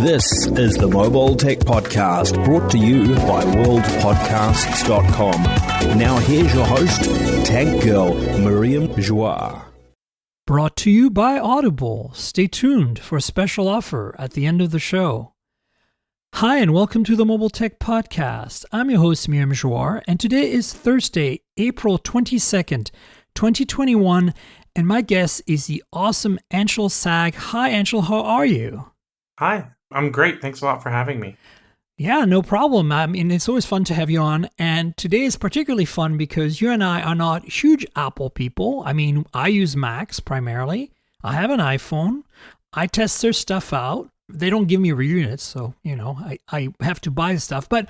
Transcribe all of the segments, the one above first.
This is the Mobile Tech Podcast, brought to you by worldpodcasts.com. Now here's your host, Tech Girl, Miriam Joie. Brought to you by Audible. Stay tuned for a special offer at the end of the show. Hi, and welcome to the Mobile Tech Podcast. I'm your host, Miriam Joie, and today is Thursday, April 22nd, 2021, and my guest is the awesome Anshel Sag. Hi, Anshel, how are you? Hi, I'm great. Thanks a lot for having me. Yeah, no problem. I mean, it's always fun to have you on. And today is particularly fun because you and I are not huge Apple people. I mean, I use Macs primarily. I have an iPhone. I test their stuff out. They don't give me reunits, so, I have to buy stuff. But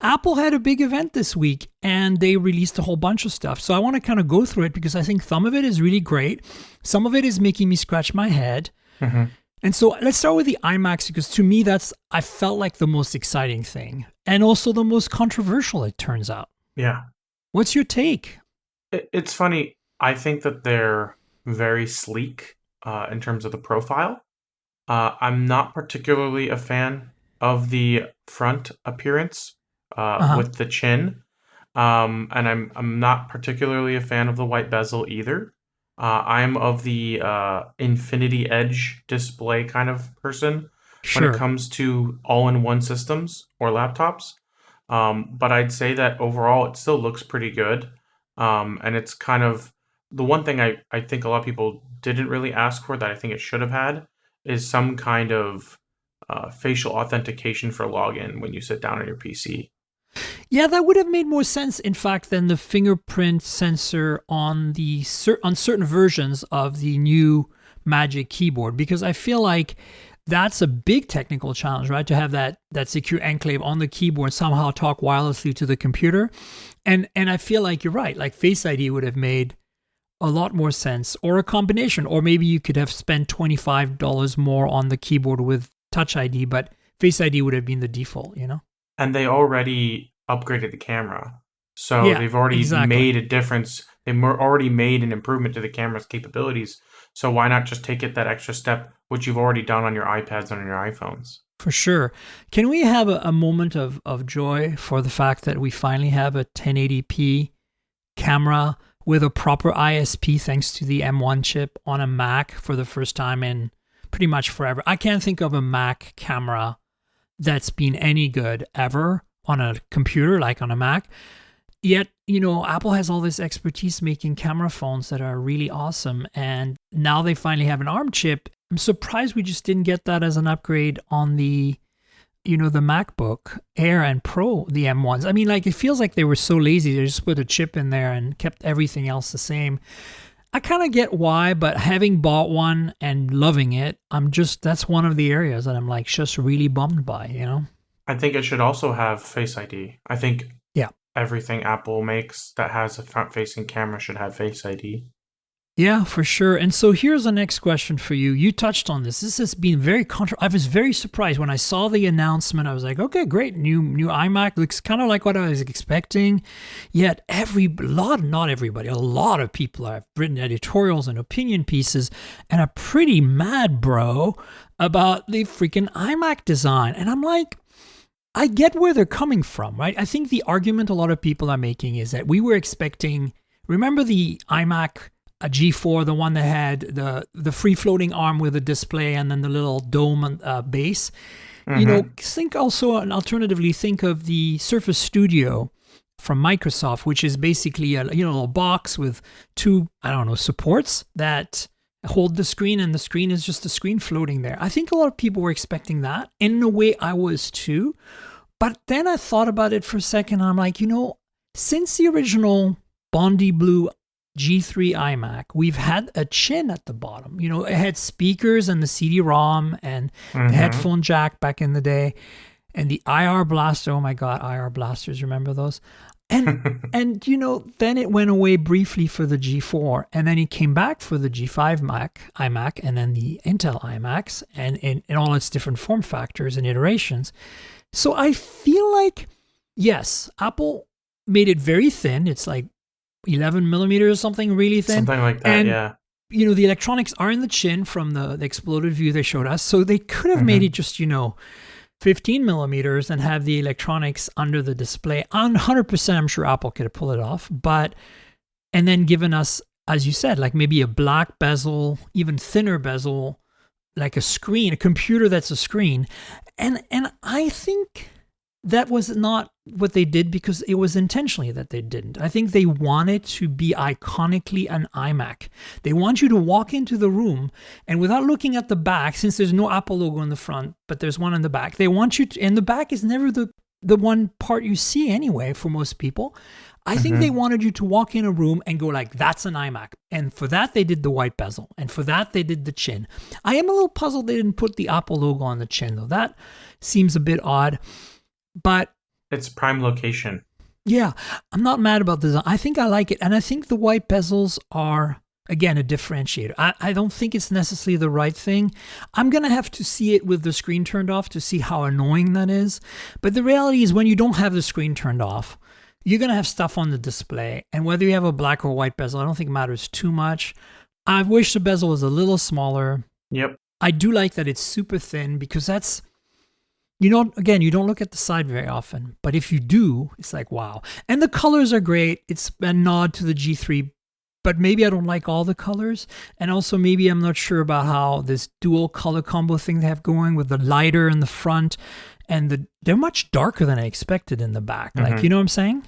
Apple had a big event this week, and they released a whole bunch of stuff. So I want to kind of go through it because I think some of it is really great. Some of it is making me scratch my head. Mm-hmm. And so let's start with the iMacs because to me, I felt like the most exciting thing and also the most controversial, it turns out. Yeah. What's your take? It's funny. I think that they're very sleek in terms of the profile. I'm not particularly a fan of the front appearance with the chin. And I'm not particularly a fan of the white bezel either. I'm of the Infinity Edge display kind of person when it comes to all-in-one systems or laptops. But I'd say that overall it still looks pretty good. And it's kind of the one thing I think a lot of people didn't really ask for that I think it should have had is some kind of facial authentication for login when you sit down on your PC. Yeah, that would have made more sense, in fact, than the fingerprint sensor on certain versions of the new Magic Keyboard, because I feel like that's a big technical challenge, right? To have that secure enclave on the keyboard, somehow talk wirelessly to the computer. And I feel like you're right, like Face ID would have made a lot more sense, or a combination, or maybe you could have spent $25 more on the keyboard with Touch ID, but Face ID would have been the default, And they already upgraded the camera. So they've already made a difference. They've already made an improvement to the camera's capabilities. So why not just take it that extra step, which you've already done on your iPads and on your iPhones? For sure. Can we have a moment of joy for the fact that we finally have a 1080p camera with a proper ISP thanks to the M1 chip on a Mac for the first time in pretty much forever? I can't think of a Mac camera that's been any good ever on a computer, like on a Mac. Yet, Apple has all this expertise making camera phones that are really awesome. And now they finally have an ARM chip. I'm surprised we just didn't get that as an upgrade on the, the MacBook Air and Pro, the M1s. I mean, it feels like they were so lazy. They just put a chip in there and kept everything else the same. I kind of get why, but having bought one and loving it, that's one of the areas that I'm just really bummed by, I think it should also have Face ID. I think everything Apple makes that has a front-facing camera should have Face ID. Yeah, for sure. And so here's the next question for you. You touched on this. This has been very I was very surprised when I saw the announcement. I was like, okay, great. New iMac looks kind of like what I was expecting. Yet a lot of people have written editorials and opinion pieces and are pretty mad, bro, about the freaking iMac design. And I'm like, I get where they're coming from, right? I think the argument a lot of people are making is that we were expecting, remember the iMac G4, the one that had the free-floating arm with a display and then the little dome base? Mm-hmm. Think also, and alternatively, think of the Surface Studio from Microsoft, which is basically a little box with two, supports that hold the screen, and the screen is just a screen floating there. I think a lot of people were expecting that. In a way, I was too. But then I thought about it for a second. And I'm like, since the original Bondi Blue G3 iMac, we've had a chin at the bottom. It had speakers and the CD-ROM and the headphone jack back in the day. And the IR blaster. Oh my God, IR blasters. Remember those? And then it went away briefly for the G4, and then it came back for the G5 iMac, and then the Intel iMacs, and in all its different form factors and iterations. So I feel like, yes, Apple made it very thin. It's like 11 millimeters or something really thin. Something like that, yeah. the electronics are in the chin from the exploded view they showed us. So they could have made it just, 15 millimeters and have the electronics under the display. 100%, I'm sure Apple could have pulled it off. And then given us, as you said, like maybe a black bezel, even thinner bezel, like a screen, a computer that's a screen. And I think that was not what they did because it was intentionally that they didn't. I think they wanted to be iconically an iMac. They want you to walk into the room and without looking at the back, since there's no Apple logo in the front, but there's one in the back, they want you to, and the back is never the one part you see anyway for most people. I think they wanted you to walk in a room and go like, that's an iMac. And for that, they did the white bezel. And for that, they did the chin. I am a little puzzled they didn't put the Apple logo on the chin, though. That seems a bit odd. But it's prime location. Yeah, I'm not mad about the design. I think I like it. And I think the white bezels are, again, a differentiator. I don't think it's necessarily the right thing. I'm going to have to see it with the screen turned off to see how annoying that is. But the reality is when you don't have the screen turned off, you're going to have stuff on the display. And whether you have a black or white bezel, I don't think matters too much. I wish the bezel was a little smaller. Yep. I do like that it's super thin because that's, you don't look at the side very often. But if you do, it's like, wow. And the colors are great. It's a nod to the G3, but maybe I don't like all the colors. And also maybe I'm not sure about how this dual color combo thing they have going with the lighter in the front and they're much darker than I expected in the back. Like, you know what I'm saying?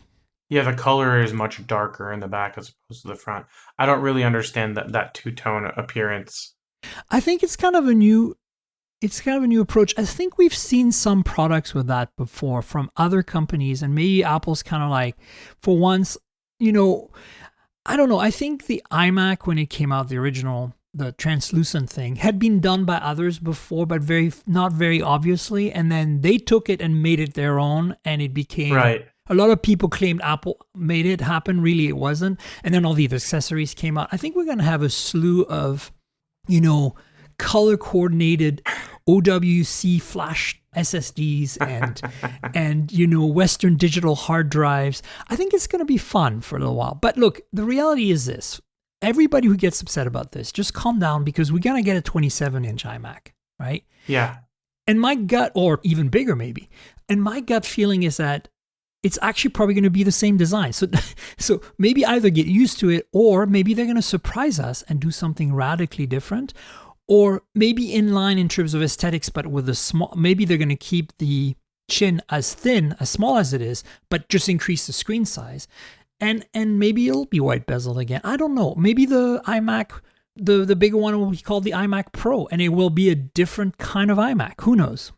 Yeah, the color is much darker in the back as opposed to the front. I don't really understand that two-tone appearance. I think it's kind of a new approach. I think we've seen some products with that before from other companies, and maybe Apple's kind of like, for once, I don't know. I think the iMac, when it came out, the original, the translucent thing, had been done by others before, but not very obviously. And then they took it and made it their own, and it became right. A lot of people claimed Apple made it happen. Really, it wasn't. And then all the accessories came out. I think we're going to have a slew of, color-coordinated OWC flash SSDs and Western digital hard drives. I think it's going to be fun for a little while. But look, the reality is this. Everybody who gets upset about this, just calm down because we're going to get a 27-inch iMac, right? Yeah. And my gut, or even bigger maybe, and my gut feeling is that it's actually probably going to be the same design. So maybe either get used to it or maybe they're going to surprise us and do something radically different, or maybe in line in terms of aesthetics, but with a small, maybe they're going to keep the chin as thin, as small as it is, but just increase the screen size. And maybe it'll be white bezel again. I don't know. Maybe the iMac, the bigger one will be called the iMac Pro and it will be a different kind of iMac. Who knows?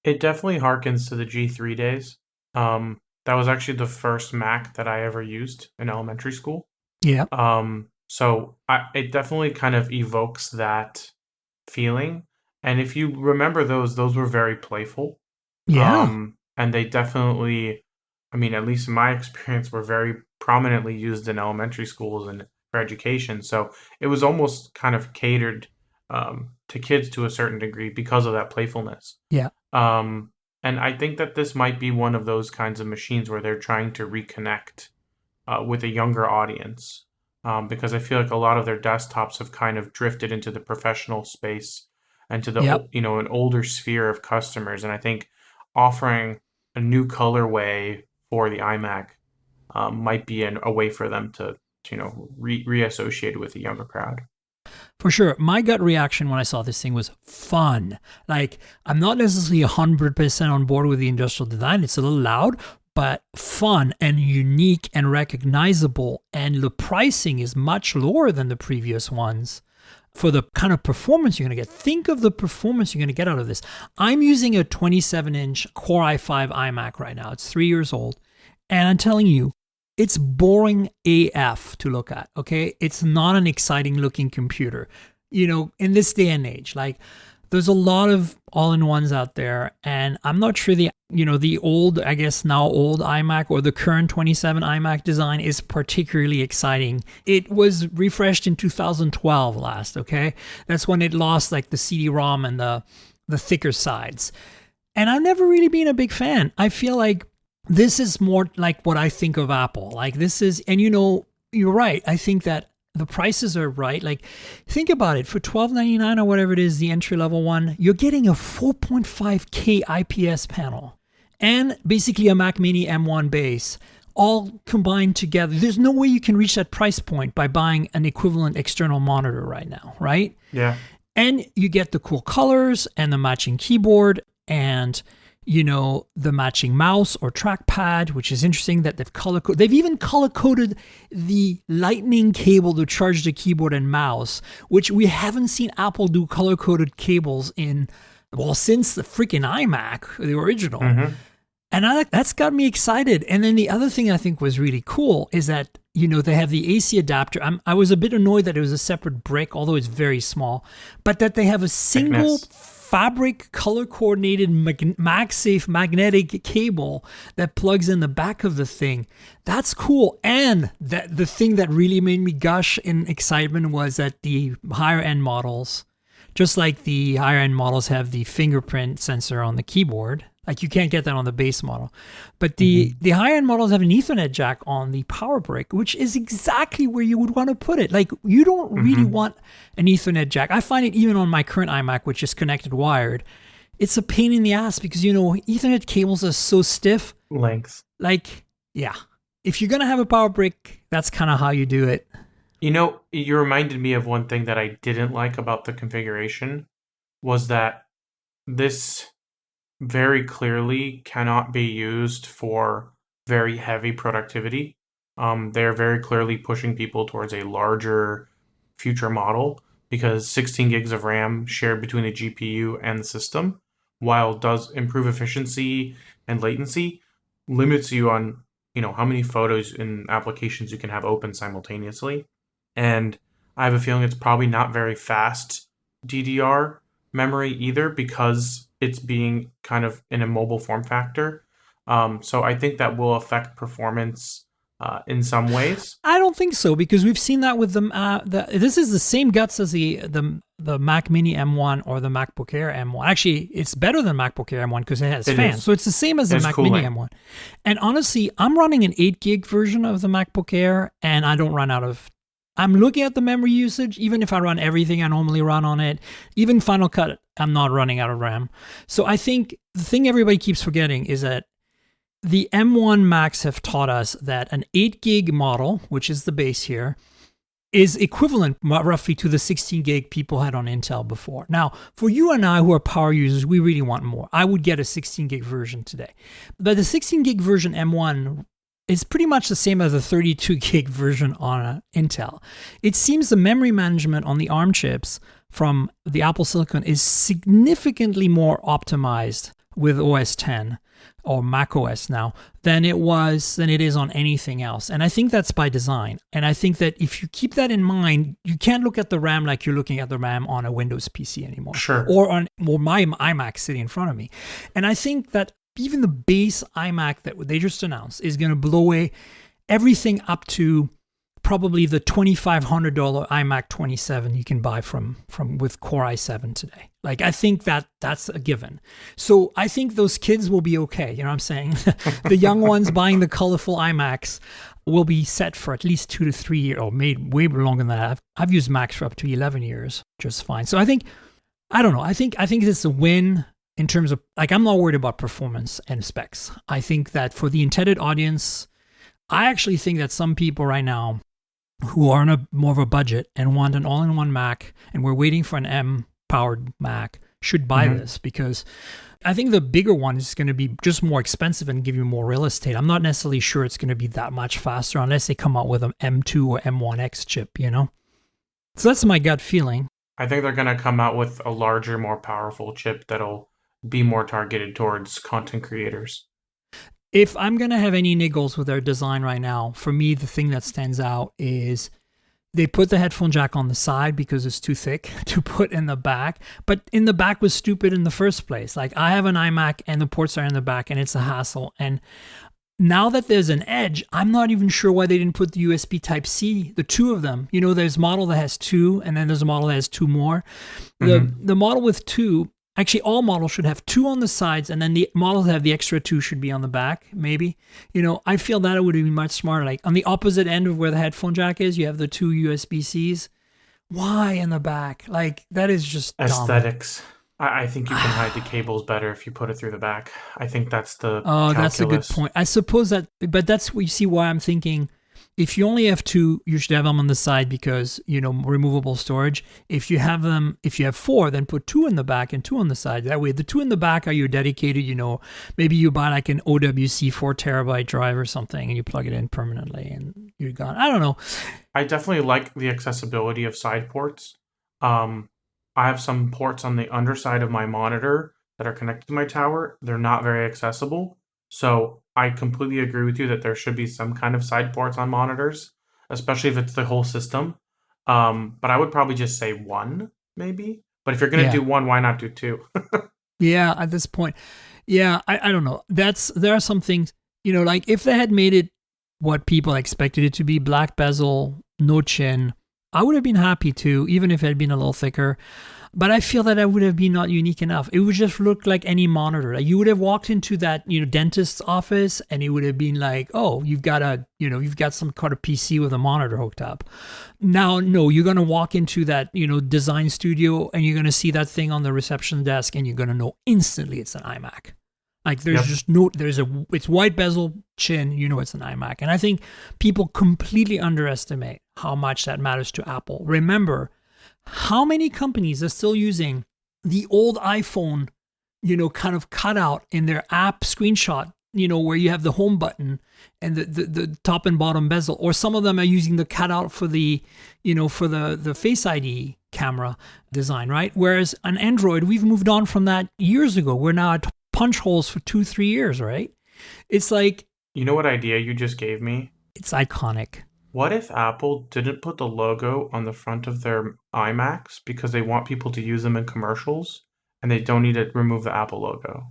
It definitely harkens to the G3 days. That was actually the first Mac that I ever used in elementary school. Yeah. So it definitely kind of evokes that feeling. And if you remember those were very playful. Yeah. And they definitely, at least in my experience, were very prominently used in elementary schools and for education. So it was almost kind of catered to kids to a certain degree because of that playfulness. Yeah. And I think that this might be one of those kinds of machines where they're trying to reconnect with a younger audience. Because I feel like a lot of their desktops have kind of drifted into the professional space and to the an older sphere of customers. And I think offering a new colorway for the iMac might be a way for them to reassociate with a younger crowd. For sure. My gut reaction when I saw this thing was fun. Like, I'm not necessarily 100% on board with the industrial design. It's a little loud, but fun and unique and recognizable. And the pricing is much lower than the previous ones for the kind of performance you're going to get. Think of the performance you're going to get out of this. I'm using a 27-inch Core i5 iMac right now. It's 3 years old. And I'm telling you, it's boring AF to look at, okay? It's not an exciting looking computer. In this day and age, like there's a lot of all-in-ones out there, and I'm not sure the old, I guess now old iMac or the current 27 iMac design is particularly exciting. It was refreshed in 2012 last, okay? That's when it lost like the CD-ROM and the thicker sides. And I've never really been a big fan. I feel like this is more like what I think of Apple. Like this is, and you're right. I think that the prices are right. Like, think about it. For $12.99 or whatever it is, the entry-level one, you're getting a 4.5K IPS panel and basically a Mac Mini M1 base, all combined together. There's no way you can reach that price point by buying an equivalent external monitor right now, right? Yeah. And you get the cool colors and the matching keyboard and, you know, the matching mouse or trackpad, which is interesting that they've even color-coded the lightning cable to charge the keyboard and mouse, which we haven't seen Apple do color-coded cables since the freaking iMac, the original. Mm-hmm. And that's got me excited. And then the other thing I think was really cool is that, you know, they have the AC adapter. I was a bit annoyed that it was a separate brick, although it's very small, but that they have a single fabric color-coordinated MagSafe magnetic cable that plugs in the back of the thing. That's cool. And the thing that really made me gush in excitement was that the higher-end models, just like the higher-end models have the fingerprint sensor on the keyboard. Like, you can't get that on the base model. But the higher-end models have an Ethernet jack on the power brick, which is exactly where you would want to put it. Like, you don't really want an Ethernet jack. I find it even on my current iMac, which is connected wired, it's a pain in the ass because, you know, Ethernet cables are so stiff. Length. Like, yeah. If you're going to have a power brick, that's kind of how you do it. You know, you reminded me of one thing that I didn't like about the configuration was that this very clearly cannot be used for very heavy productivity. They're very clearly pushing people towards a larger future model because 16 gigs of RAM shared between the GPU and the system, while it does improve efficiency and latency, limits you on, you know, how many photos and applications you can have open simultaneously. And I have a feeling it's probably not very fast DDR memory either because it's being kind of in a mobile form factor. So I think that will affect performance in some ways. I don't think so because we've seen that with this is the same guts as the Mac Mini M1 or the MacBook Air M1. Actually, it's better than MacBook Air M1 because it has fans. So it's the same as the Mac Mini M1. And honestly, I'm running an 8 gig version of the MacBook Air and I don't run out of. I'm looking at the memory usage. Even if I run everything I normally run on it, even Final Cut, I'm not running out of RAM. So I think the thing everybody keeps forgetting is that the M1 Macs have taught us that an 8 gig model, which is the base here, is equivalent roughly to the 16 gig people had on Intel before. Now, for you and I who are power users, we really want more. I would get a 16 gig version today. But the 16 gig version M1 is pretty much the same as the 32 gig version on Intel. It seems the memory management on the ARM chips from the Apple Silicon is significantly more optimized with OS X or Mac OS now than it is on anything else. And I think that's by design. And I think that if you keep that in mind, you can't look at the RAM like you're looking at the RAM on a Windows PC anymore. Sure. Or my iMac sitting in front of me. And I think that even the base iMac that they just announced is going to blow away everything up to probably the $2,500 iMac 27 you can buy from with Core i7 today. Like, I think that's a given. So I think those kids will be okay. You know what I'm saying? The young ones buying the colorful iMacs will be set for at least 2 to 3 years, or made way longer than that. I've used Macs for up to 11 years, just fine. So I think it's a win. In terms of, like, I'm not worried about performance and specs. I think that for the intended audience, I actually think that some people right now who are on more of a budget and want an all-in-one Mac, and we're waiting for an M-powered Mac, should buy this because I think the bigger one is going to be just more expensive and give you more real estate. I'm not necessarily sure it's going to be that much faster unless they come out with an M2 or M1X chip, you know? So that's my gut feeling. I think they're going to come out with a larger, more powerful chip that'll be more targeted towards content creators. If I'm going to have any niggles with their design right now, for me, the thing that stands out is they put the headphone jack on the side because it's too thick to put in the back. But in the back was stupid in the first place. Like, I have an iMac and the ports are in the back and it's a hassle. And now that there's an edge, I'm not even sure why they didn't put the USB Type-C, the two of them. You know, there's a model that has two and then there's a model that has two more. The model with two Actually, all models should have 2 on the sides, and then the models that have the extra 2 should be on the back, maybe. I feel that it would be much smarter. Like on the opposite end of where the headphone jack is, you have the 2 USB-Cs. Why in the back? Like, that is just aesthetics. I think you can hide the cables better if you put it through the back. I think that's the calculus. That's a good point. I suppose but that's what you see why I'm thinking. If you only have 2, you should have them on the side because, removable storage. If you have 4, then put 2 in the back and 2 on the side. That way, the 2 in the back are your dedicated, maybe you buy like an OWC 4 terabyte drive or something and you plug it in permanently and you're gone. I don't know. I definitely like the accessibility of side ports. I have some ports on the underside of my monitor that are connected to my tower. They're not very accessible. So I completely agree with you that there should be some kind of side ports on monitors, especially if it's the whole system. But I would probably just say 1, maybe. But if you're going to do 1, why not do 2? Yeah, at this point. Yeah, I don't know. There are some things, like if they had made it what people expected it to be, black bezel, no chin, I would have been happy too, even if it had been a little thicker. But I feel that would have been not unique enough. It would just look like any monitor. Like you would have walked into that, dentist's office and it would have been like, oh, you've got some kind of PC with a monitor hooked up. Now, no, you're going to walk into that, design studio and you're going to see that thing on the reception desk and you're going to know instantly it's an iMac. Like there's just it's white bezel chin, it's an iMac. And I think people completely underestimate how much that matters to Apple. Remember, how many companies are still using the old iPhone, kind of cutout in their app screenshot, where you have the home button and the top and bottom bezel, or some of them are using the cutout for the, for the Face ID camera design, right? Whereas on Android, we've moved on from that years ago. We're now at punch holes for 2-3 years, right? It's like... You know what idea you just gave me? It's iconic. What if Apple didn't put the logo on the front of their iMacs because they want people to use them in commercials and they don't need to remove the Apple logo?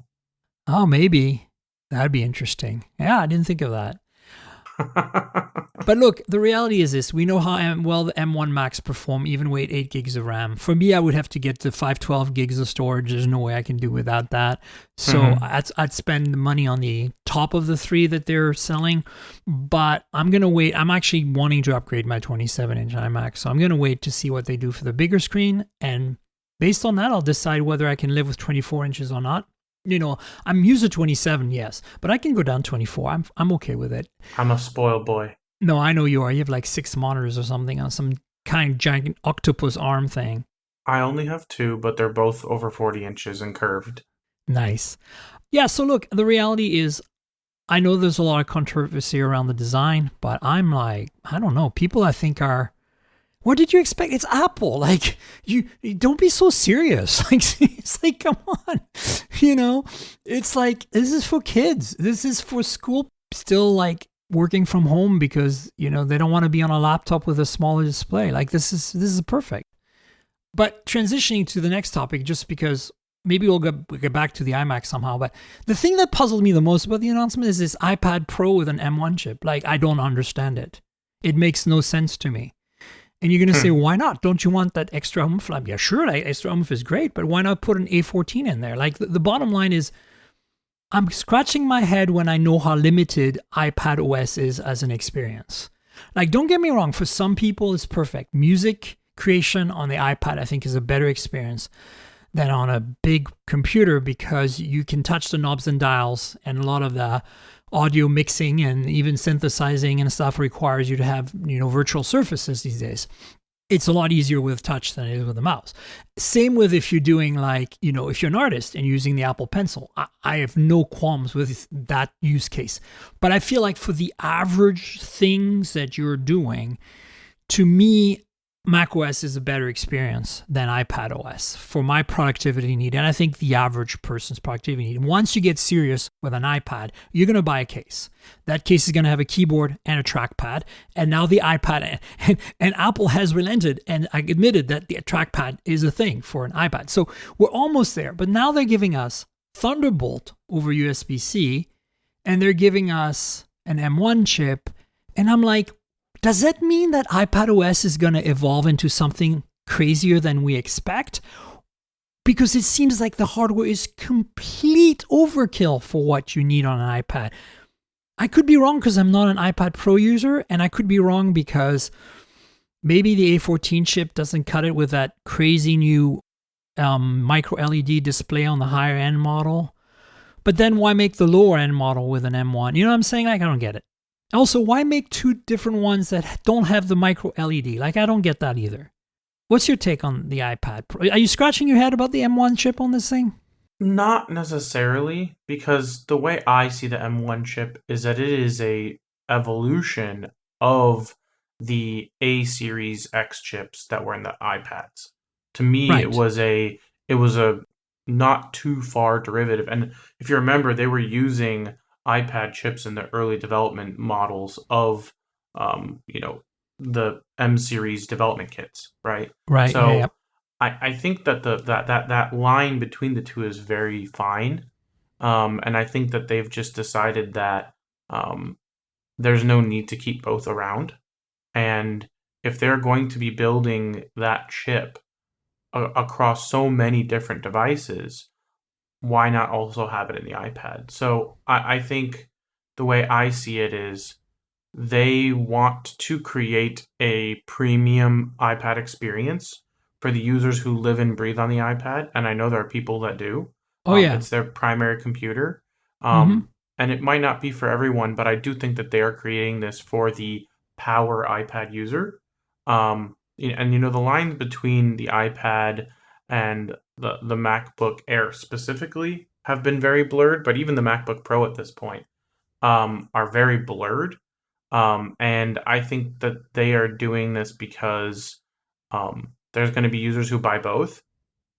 Oh, maybe. That'd be interesting. Yeah, I didn't think of that. But look, the reality is this. We know how well the M1 Max perform, even with 8 gigs of RAM. For me, I would have to get to 512 gigs of storage. There's no way I can do without that. So I'd spend the money on the top of the 3 that they're selling. But I'm going to wait. I'm actually wanting to upgrade my 27-inch iMac. So I'm going to wait to see what they do for the bigger screen. And based on that, I'll decide whether I can live with 24 inches or not. I'm used to 27, yes, but I can go down 24. I'm okay with it. I'm a spoiled boy. No, I know you are. You have like 6 monitors or something on some kind of giant octopus arm thing. I only have 2, but they're both over 40 inches and curved. Nice. Yeah, so look, the reality is, I know there's a lot of controversy around the design, but I'm like, I don't know. People I think are... What did you expect? It's Apple. Like, you don't be so serious. Like, it's like, come on. It's like, this is for kids. This is for school. Still like working from home because, they don't want to be on a laptop with a smaller display. Like, this is perfect. But transitioning to the next topic, just because maybe we'll get back to the iMac somehow. But the thing that puzzled me the most about the announcement is this iPad Pro with an M1 chip. Like, I don't understand it. It makes no sense to me. And you're going to say, why not? Don't you want that extra oomph? Yeah, sure, that extra oomph is great, but why not put an A14 in there? Like, the bottom line is, I'm scratching my head when I know how limited iPad OS is as an experience. Like, don't get me wrong, for some people, it's perfect. Music creation on the iPad, I think, is a better experience than on a big computer because you can touch the knobs and dials, and a lot of the audio mixing and even synthesizing and stuff requires you to have, virtual surfaces these days. It's a lot easier with touch than it is with a mouse. Same with if you're doing like, if you're an artist and using the Apple Pencil, I have no qualms with that use case. But I feel like for the average things that you're doing, to me, macOS is a better experience than iPad OS for my productivity need. And I think the average person's productivity need. Once you get serious with an iPad, you're going to buy a case. That case is going to have a keyboard and a trackpad. And now the iPad and Apple has relented and admitted that the trackpad is a thing for an iPad. So we're almost there. But now they're giving us Thunderbolt over USB-C and they're giving us an M1 chip. And I'm like, does that mean that iPad OS is going to evolve into something crazier than we expect? because it seems like the hardware is complete overkill for what you need on an iPad. I could be wrong because I'm not an iPad Pro user, and I could be wrong because maybe the A14 chip doesn't cut it with that crazy new micro LED display on the higher end model. But then why make the lower end model with an M1? You know what I'm saying? Like, I don't get it. Also, why make two different ones that don't have the micro LED? Like, I don't get that either. What's your take on the iPad Pro? Are you scratching your head about the M1 chip on this thing? Not necessarily, because the way I see the M1 chip is that it is a evolution of the A series X chips that were in the iPads. To me, Right. it was a not too far derivative. And if you remember, they were using iPad chips in the early development models of the M series development kits, right? Right. So Yeah. I think that that line between the two is very fine, and I think that they've just decided that there's no need to keep both around, and if they're going to be building that chip across so many different devices, why not also have it in the iPad? So I think the way I see it is they want to create a premium iPad experience for the users who live and breathe on the iPad, and I know there are people that do. Oh, yeah. It's their primary computer, Mm-hmm. and it might not be for everyone, but I do think that they are creating this for the power iPad user. And the lines between the iPad and the MacBook Air specifically have been very blurred, but even the MacBook Pro at this point are very blurred. And I think that they are doing this because there's going to be users who buy both,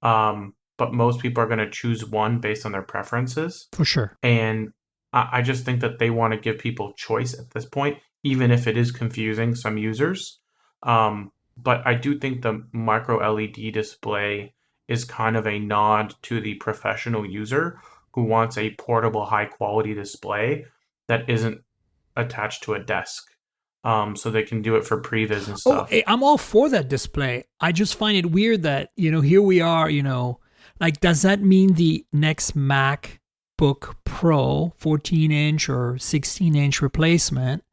but most people are going to choose one based on their preferences. For sure. And I just think that they want to give people choice at this point, even if it is confusing some users. But I do think the micro LED display is kind of a nod to the professional user who wants a portable, high quality display that isn't attached to a desk. So they can do it for previs and stuff. Oh, I'm all for that display. I just find it weird that, here we are, like, does that mean the next MacBook Pro 14-inch or 16-inch replacement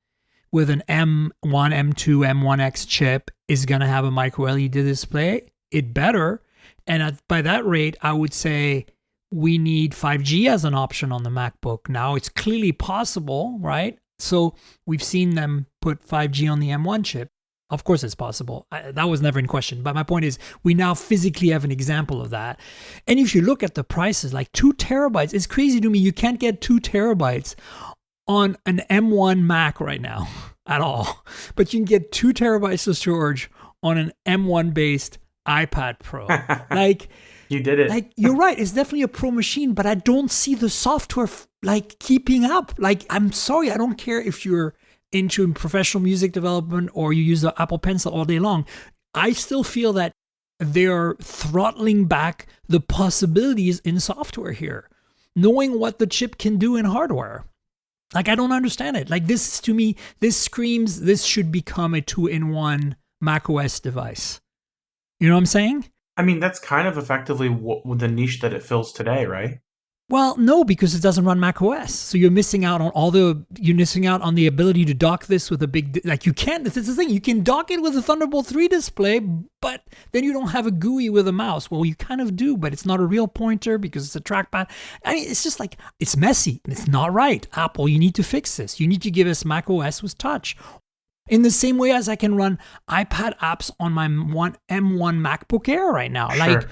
with an M1, M2, M1X chip is going to have a micro LED display? It better. And by that rate, I would say we need 5G as an option on the MacBook. Now it's clearly possible, right? So we've seen them put 5G on the M1 chip. Of course it's possible. That was never in question. But my point is, we now physically have an example of that. And if you look at the prices, like 2 terabytes, it's crazy to me. You can't get 2 terabytes on an M1 Mac right now at all. But you can get 2 terabytes of storage on an M1 based iPad Pro. Like, you did it. Like, you're right. It's definitely a pro machine, but I don't see the software keeping up. Like, I'm sorry. I don't care if you're into professional music development or you use the Apple Pencil all day long. I still feel that they're throttling back the possibilities in software here, knowing what the chip can do in hardware. Like, I don't understand it. Like, this, to me, this screams this should become a 2-in-1 macOS device. You know what I'm saying? I mean, that's kind of effectively the niche that it fills today, right? Well, no, because it doesn't run macOS. So you're missing out on you're missing out on the ability to dock this with a big, like, you can't, this is the thing, you can dock it with a Thunderbolt 3 display, but then you don't have a GUI with a mouse. Well, you kind of do, but it's not a real pointer because it's a trackpad. I mean, it's just like, it's messy. It's not right. Apple, you need to fix this. You need to give us macOS with touch. In the same way as I can run iPad apps on my M1 MacBook Air right now. Sure. Like,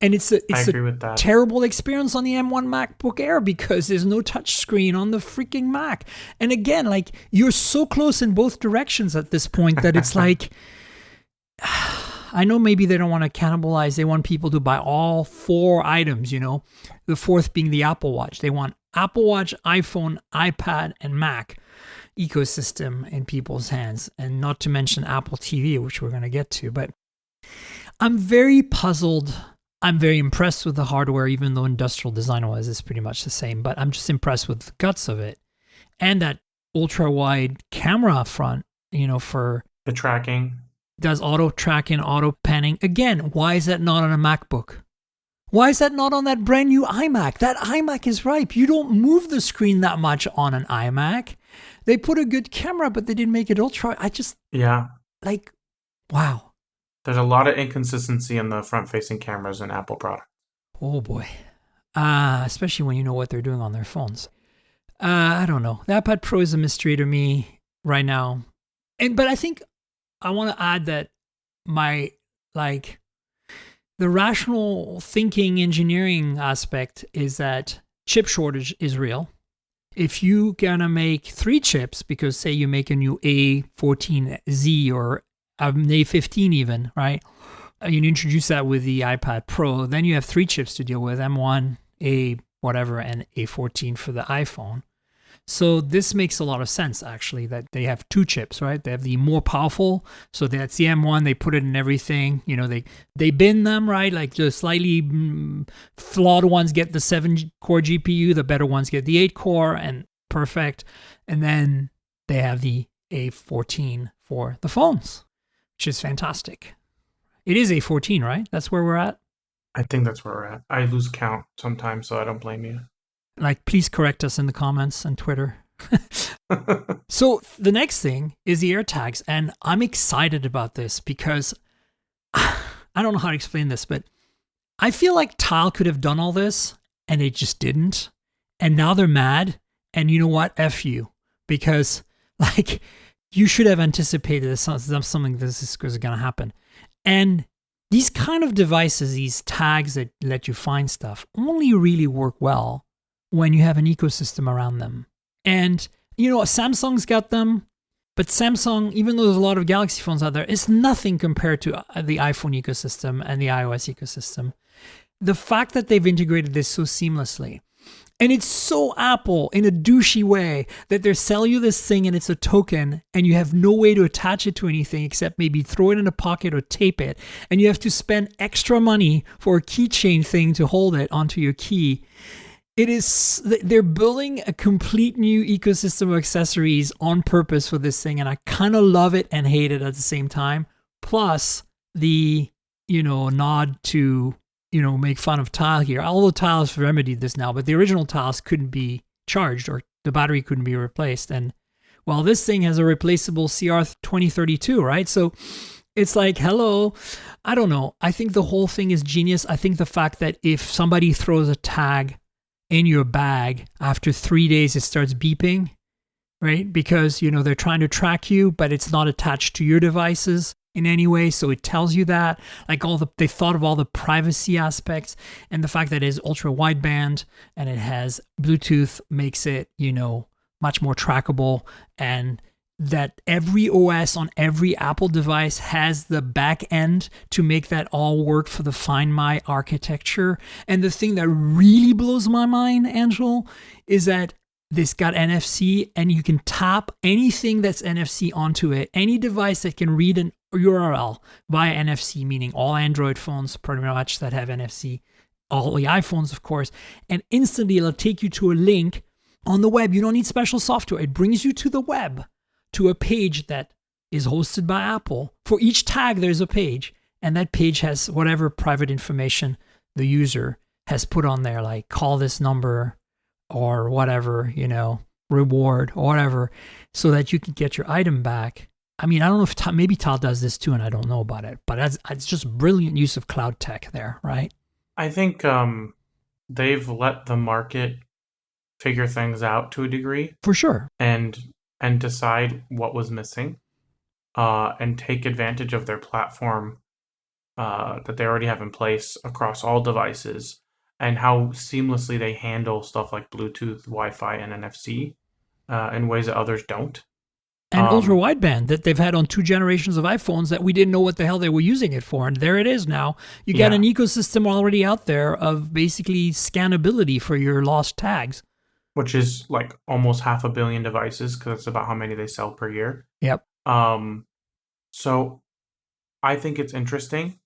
and it's a with terrible experience on the M1 MacBook Air because there's no touch screen on the freaking Mac. And again, like, you're so close in both directions at this point that it's like, I know maybe they don't want to cannibalize. They want people to buy all 4 items, the fourth being the Apple Watch. They want Apple Watch, iPhone, iPad, and Mac ecosystem in people's hands, and not to mention Apple TV, which we're going to get to. But I'm very puzzled. I'm very impressed with the hardware, even though industrial design-wise it's pretty much the same. But I'm just impressed with the guts of it, and that ultra-wide camera front. For the tracking, does auto tracking, auto panning. Again, why is that not on a MacBook? Why is that not on that brand new iMac? That iMac is ripe. You don't move the screen that much on an iMac. They put a good camera, but they didn't make it ultra. Yeah. Wow. There's a lot of inconsistency in the front-facing cameras in Apple products. Oh boy. Especially when you know what they're doing on their phones. I don't know. The iPad Pro is a mystery to me right now. But I think I want to add that the rational thinking engineering aspect is that chip shortage is real. If you gonna make 3 chips, because say you make a new A14Z or an A15 even, right? You introduce that with the iPad Pro, then you have 3 chips to deal with, M1, A whatever, and A14 for the iPhone. So this makes a lot of sense, actually, that they have 2 chips, right? They have the more powerful, so that's the M1, they put it in everything. They bin them, right? Like the slightly flawed ones get the 7-core GPU, the better ones get the 8-core, and perfect. And then they have the A14 for the phones, which is fantastic. It is A14, right? That's where we're at? I think that's where we're at. I lose count sometimes, so I don't blame you. Please correct us in the comments and Twitter. So the next thing is the AirTags, and I'm excited about this because I don't know how to explain this, but I feel like Tile could have done all this and it just didn't. And now they're mad. And you know what? F you. Because you should have anticipated this, something this is going to happen. And these kind of devices, these tags that let you find stuff, only really work well when you have an ecosystem around them. And, Samsung's got them, but Samsung, even though there's a lot of Galaxy phones out there, is nothing compared to the iPhone ecosystem and the iOS ecosystem. The fact that they've integrated this so seamlessly, and it's so Apple in a douchey way that they sell you this thing and it's a token and you have no way to attach it to anything except maybe throw it in a pocket or tape it. And you have to spend extra money for a keychain thing to hold it onto your key. They're building a complete new ecosystem of accessories on purpose for this thing. And I kind of love it and hate it at the same time. Plus the, nod to, make fun of Tile here. Although Tile's remedied this now, but the original Tiles couldn't be charged or the battery couldn't be replaced. And this thing has a replaceable CR2032, right? So it's like, hello, I don't know. I think the whole thing is genius. I think the fact that if somebody throws a tag in your bag, after 3 days, it starts beeping, right? Because, they're trying to track you, but it's not attached to your devices in any way. So it tells you that, they thought of all the privacy aspects, and the fact that it is ultra wideband and it has Bluetooth makes it, much more trackable, and that every OS on every Apple device has the back end to make that all work for the Find My architecture. And the thing that really blows my mind, Anshel, is that this got NFC, and you can tap anything that's NFC onto it. Any device that can read an URL via NFC, meaning all Android phones pretty much that have NFC, all the iPhones, of course, and instantly it'll take you to a link on the web. You don't need special software. It brings you to the web, to a page that is hosted by Apple. For each tag, there's a page, and that page has whatever private information the user has put on there, like call this number or whatever, reward or whatever, so that you can get your item back. I mean, I don't know if maybe Tal does this too, and I don't know about it, but it's just brilliant use of cloud tech there, right? I think they've let the market figure things out to a degree. For sure. And decide what was missing, and take advantage of their platform that they already have in place across all devices, and how seamlessly they handle stuff like Bluetooth, Wi-Fi, and NFC in ways that others don't. And ultra wideband that they've had on 2 generations of iPhones that we didn't know what the hell they were using it for. And there it is now. You got an ecosystem already out there of basically scannability for your lost tags. Which is like almost 500 million devices, because that's about how many they sell per year. Yep. So I think it's interesting.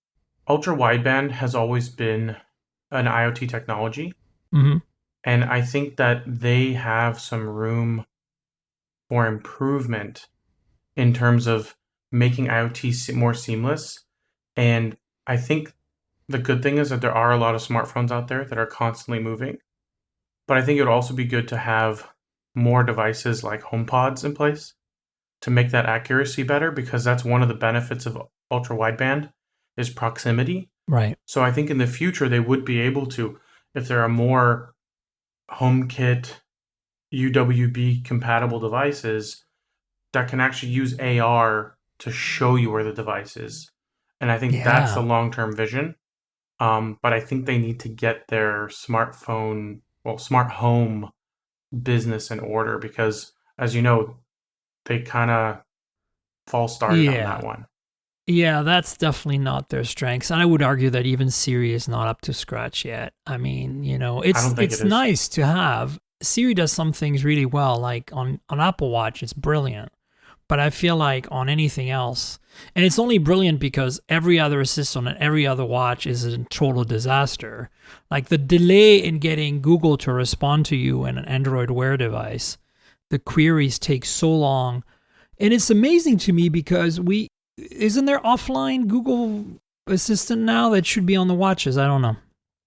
Ultra wideband has always been an IoT technology. Mm-hmm. And I think that they have some room for improvement in terms of making IoT more seamless. And I think the good thing is that there are a lot of smartphones out there that are constantly moving. But I think it would also be good to have more devices like HomePods in place to make that accuracy better, because that's one of the benefits of ultra wideband is proximity. Right. So I think in the future they would be able to, if there are more HomeKit UWB compatible devices that can actually use AR to show you where the device is. And I think that's the Yeah. long-term vision. But I think they need to get their smartphone, well, smart home business in order, because, as you know, they kind of false started on that Yeah. one. Yeah, that's definitely not their strengths. And I would argue that even Siri is not up to scratch yet. I mean, I don't think it it's is. nice to have. Siri does some things really well. Like on Apple Watch, it's brilliant. But I feel like on anything else, and it's only brilliant because every other assistant and every other watch is a total disaster. Like the delay in getting Google to respond to you in an Android Wear device, the queries take so long. And it's amazing to me because isn't there offline Google Assistant now that should be on the watches? I don't know.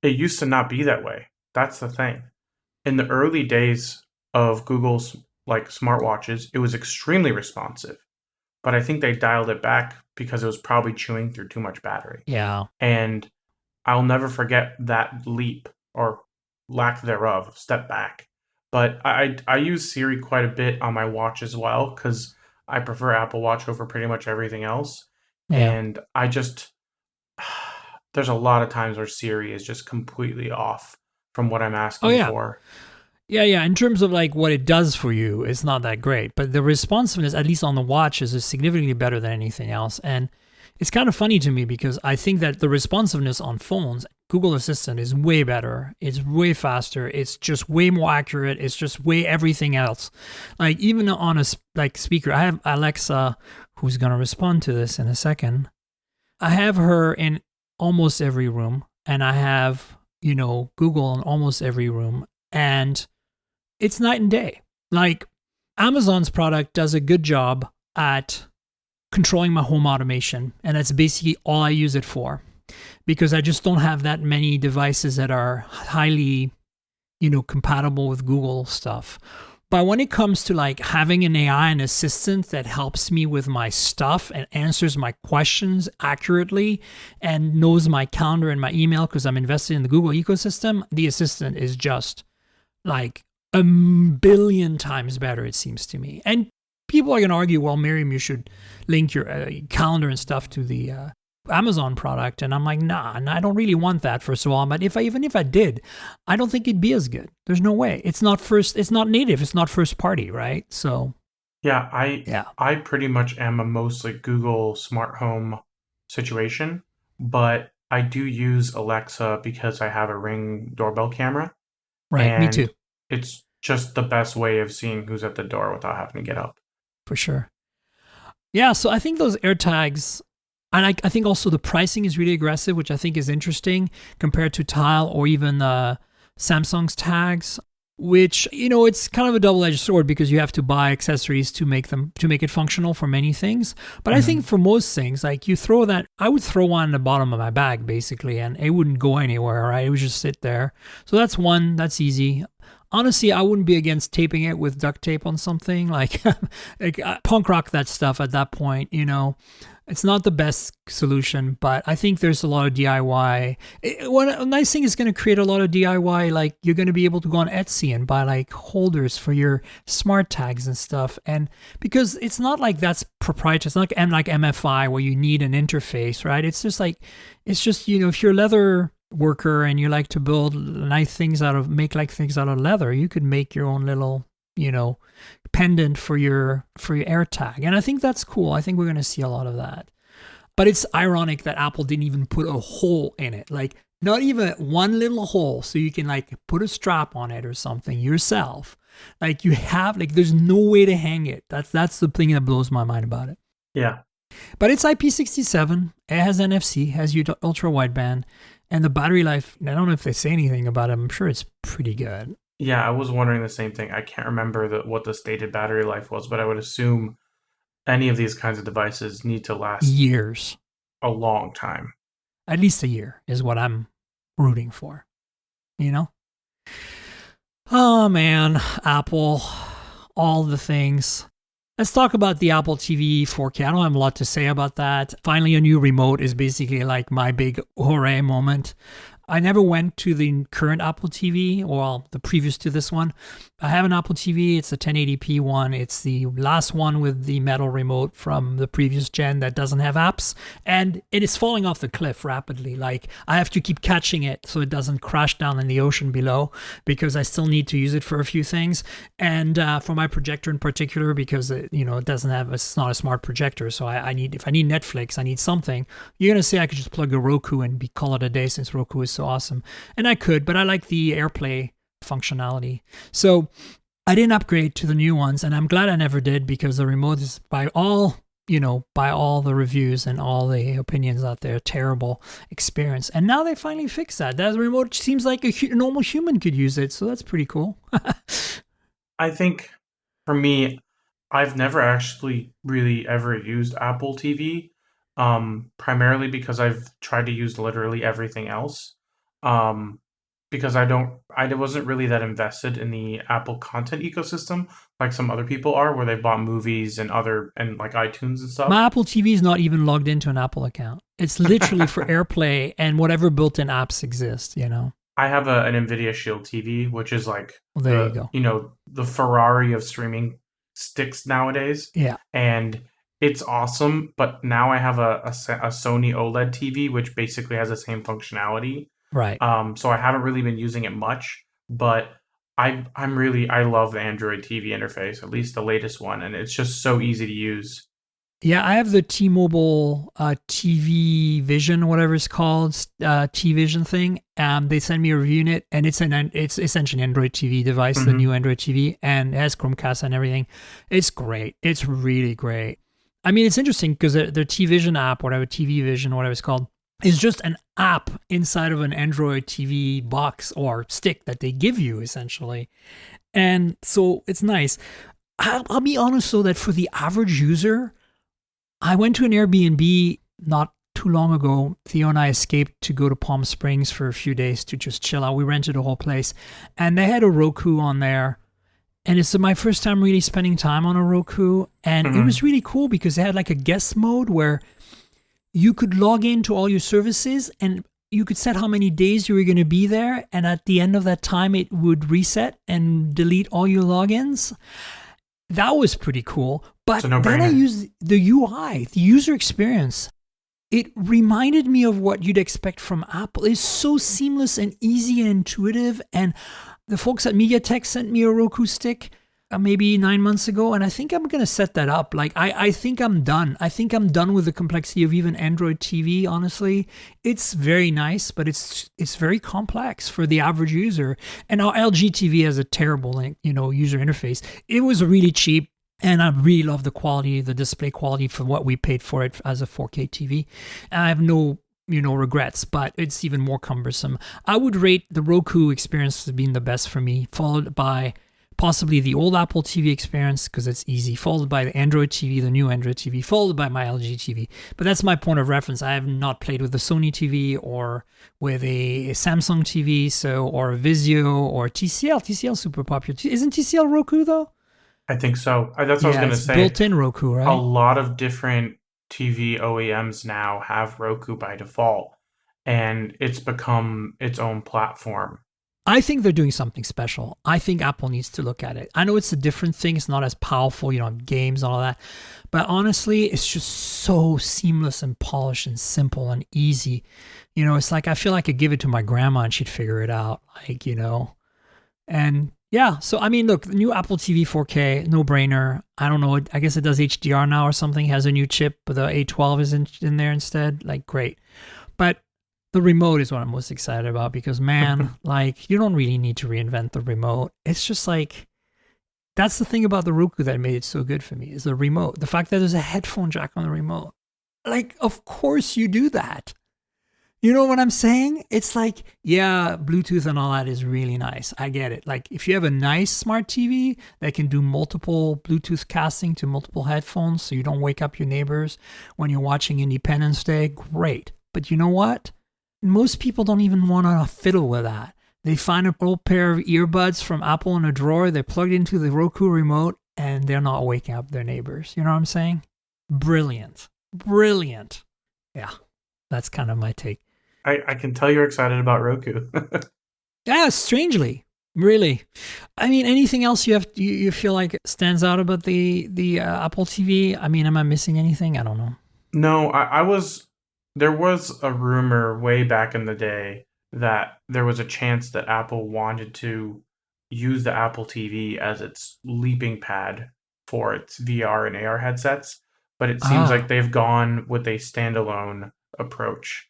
It used to not be that way. That's the thing. In the early days of Google's like smartwatches, it was extremely responsive. But I think they dialed it back because it was probably chewing through too much battery. Yeah. And I'll never forget that leap, or lack thereof, step back. But I use Siri quite a bit on my watch as well, because I prefer Apple Watch over pretty much everything else. Yeah. And I just, there's a lot of times where Siri is just completely off from what I'm Oh asking yeah. for. Yeah, yeah. In terms of like what it does for you, it's not that great. But the responsiveness, at least on the watches, is significantly better than anything else. And it's kind of funny to me because I think that the responsiveness on phones, Google Assistant is way better. It's way faster. It's just way more accurate. It's just way everything else. Like even on a like speaker, I have Alexa, who's gonna respond to this in a second. I have her in almost every room, and I have Google in almost every room, and it's night and day. Like Amazon's product does a good job at controlling my home automation, and that's basically all I use it for because I just don't have that many devices that are highly, compatible with Google stuff. But when it comes to like having an AI and assistant that helps me with my stuff and answers my questions accurately and knows my calendar and my email because I'm invested in the Google ecosystem, the assistant is just like a billion times better, it seems to me. And people are going to argue, well, Miriam, you should link your calendar and stuff to the Amazon product. And I'm like, nah, and I don't really want that, first of all. But even if I did, I don't think it'd be as good. There's no way. It's not native. It's not first party, right? So Yeah, yeah. I pretty much am a mostly Google smart home situation, but I do use Alexa because I have a Ring doorbell camera, Right. Me too. and it's just the best way of seeing who's at the door without having to get up. For sure. Yeah. So I think those AirTags, and I think also the pricing is really aggressive, which I think is interesting compared to Tile or even Samsung's tags, which, it's kind of a double-edged sword because you have to buy accessories to make it functional for many things. But I think for most things, like I would throw one in the bottom of my bag basically, and it wouldn't go anywhere, right? It would just sit there. So that's easy. Honestly, I wouldn't be against taping it with duct tape on something like, punk rock that stuff at that point, It's not the best solution, but I think there's a lot of DIY. A nice thing is going to create a lot of DIY. Like you're going to be able to go on Etsy and buy like holders for your smart tags and stuff. And because it's not like that's proprietary, it's not like MFI where you need an interface, right? It's just if you're a leather worker and you like to build things out of leather, you could make your own little pendant for your AirTag, and I think that's cool. I think we're going to see a lot of that. But it's ironic that Apple didn't even put a hole in it, like not even one little hole, so you can like put a strap on it or something yourself. Like there's no way to hang it. That's the thing that blows my mind about it. Yeah. But it's IP67. It has NFC, has ultra wideband, and the battery life. I don't know if they say anything about it. I'm sure it's pretty good. Yeah, I was wondering the same thing. I can't remember what the stated battery life was, but I would assume any of these kinds of devices need to last Years. a long time. At least a year is what I'm rooting for, you know? Oh man, Apple, all the things. Let's talk about the Apple TV 4K. I don't have a lot to say about that. Finally, a new remote is basically like my big hooray moment. I never went to the current Apple TV, or the previous to this one. I have an Apple TV. It's a 1080p one. It's the last one with the metal remote from the previous gen that doesn't have apps. And it is falling off the cliff rapidly. Like, I have to keep catching it so it doesn't crash down in the ocean below, because I still need to use it for a few things. And for my projector in particular, because it doesn't have, it's not a smart projector. So if I need Netflix, I need something. You're going to say I could just plug a Roku and call it a day, since Roku is so awesome. And I could, but I like the AirPlay functionality. So I didn't upgrade to the new ones, and I'm glad I never did, because the remote is by all the reviews and all the opinions out there, terrible experience. And now they finally fixed that. That remote seems like a normal human could use it, so that's pretty cool. I think for me, I've never actually really ever used Apple TV, primarily because I've tried to use literally everything else. Because I wasn't really that invested in the Apple content ecosystem like some other people are, where they've bought movies and like iTunes and stuff. My Apple TV is not even logged into an Apple account. It's literally for AirPlay and whatever built-in apps exist, I have an NVIDIA Shield TV, which is like, well, there you go. The Ferrari of streaming sticks nowadays. Yeah. And it's awesome, but now I have a Sony OLED TV, which basically has the same functionality. Right. So I haven't really been using it much, but I love the Android TV interface, at least the latest one, and it's just so easy to use. Yeah, I have the T-Mobile TV Vision, whatever it's called, T-Vision thing. They sent me a review in it, and it's essentially an Android TV device, the new Android TV, and it has Chromecast and everything. It's great. It's really great. I mean, it's interesting because their T-Vision app, whatever, TV Vision, whatever it's called, is just an app inside of an Android TV box or stick that they give you, essentially. And so it's nice. I'll be honest, though, that for the average user, I went to an Airbnb not too long ago. Theo and I escaped to go to Palm Springs for a few days to just chill out. We rented a whole place, and they had a Roku on there. And it's my first time really spending time on a Roku. And it was really cool because they had like a guest mode where you could log into all your services and you could set how many days you were going to be there. And at the end of that time, it would reset and delete all your logins. That was pretty cool. But then I used the UI, the user experience. It reminded me of what you'd expect from Apple. It's so seamless and easy and intuitive. And the folks at MediaTek sent me a Roku stick maybe 9 months ago, and I think I'm going to set that up. Like, I think I'm done. I think I'm done with the complexity of even Android TV, honestly. It's very nice, but it's very complex for the average user. And our LG TV has a terrible, user interface. It was really cheap, and I really love the quality, the display quality for what we paid for it as a 4K TV. And I have no regrets, but it's even more cumbersome. I would rate the Roku experience as being the best for me, followed by possibly the old Apple TV experience because it's easy, followed by the Android TV, the new Android TV, followed by my LG TV. But that's my point of reference. I have not played with the Sony TV or with a Samsung TV, or a Vizio or TCL. TCL is super popular. Isn't TCL Roku though? I think so. That's what I was going to say. Built-in Roku, right? A lot of different TV OEMs now have Roku by default, and it's become its own platform. I think they're doing something special. I think Apple needs to look at it. I know it's a different thing. It's not as powerful, games and all that. But honestly, it's just so seamless and polished and simple and easy. It's like I feel like I could give it to my grandma and she'd figure it out. And yeah, so I mean, look, the new Apple TV 4K, no brainer. I don't know. I guess it does HDR now or something. It has a new chip, but the A12 is in there instead. Like, great. But the remote is what I'm most excited about because, man, you don't really need to reinvent the remote. It's just like, that's the thing about the Roku that made it so good for me is the remote. The fact that there's a headphone jack on the remote. Like, of course you do that. You know what I'm saying? It's like, yeah, Bluetooth and all that is really nice. I get it. Like, if you have a nice smart TV that can do multiple Bluetooth casting to multiple headphones so you don't wake up your neighbors when you're watching Independence Day, great. But you know what? most people don't even want to fiddle with that. They find an old pair of earbuds from Apple in a drawer, they're plugged into the Roku remote, and they're not waking up their neighbors. You know what I'm saying? Brilliant. Brilliant. Yeah, that's kind of my take. I can tell you're excited about Roku. Yeah, strangely. Really. I mean, anything else you feel like stands out about the Apple TV? I mean, am I missing anything? I don't know. No, there was a rumor way back in the day that there was a chance that Apple wanted to use the Apple TV as its leaping pad for its VR and AR headsets, but it seems like they've gone with a standalone approach.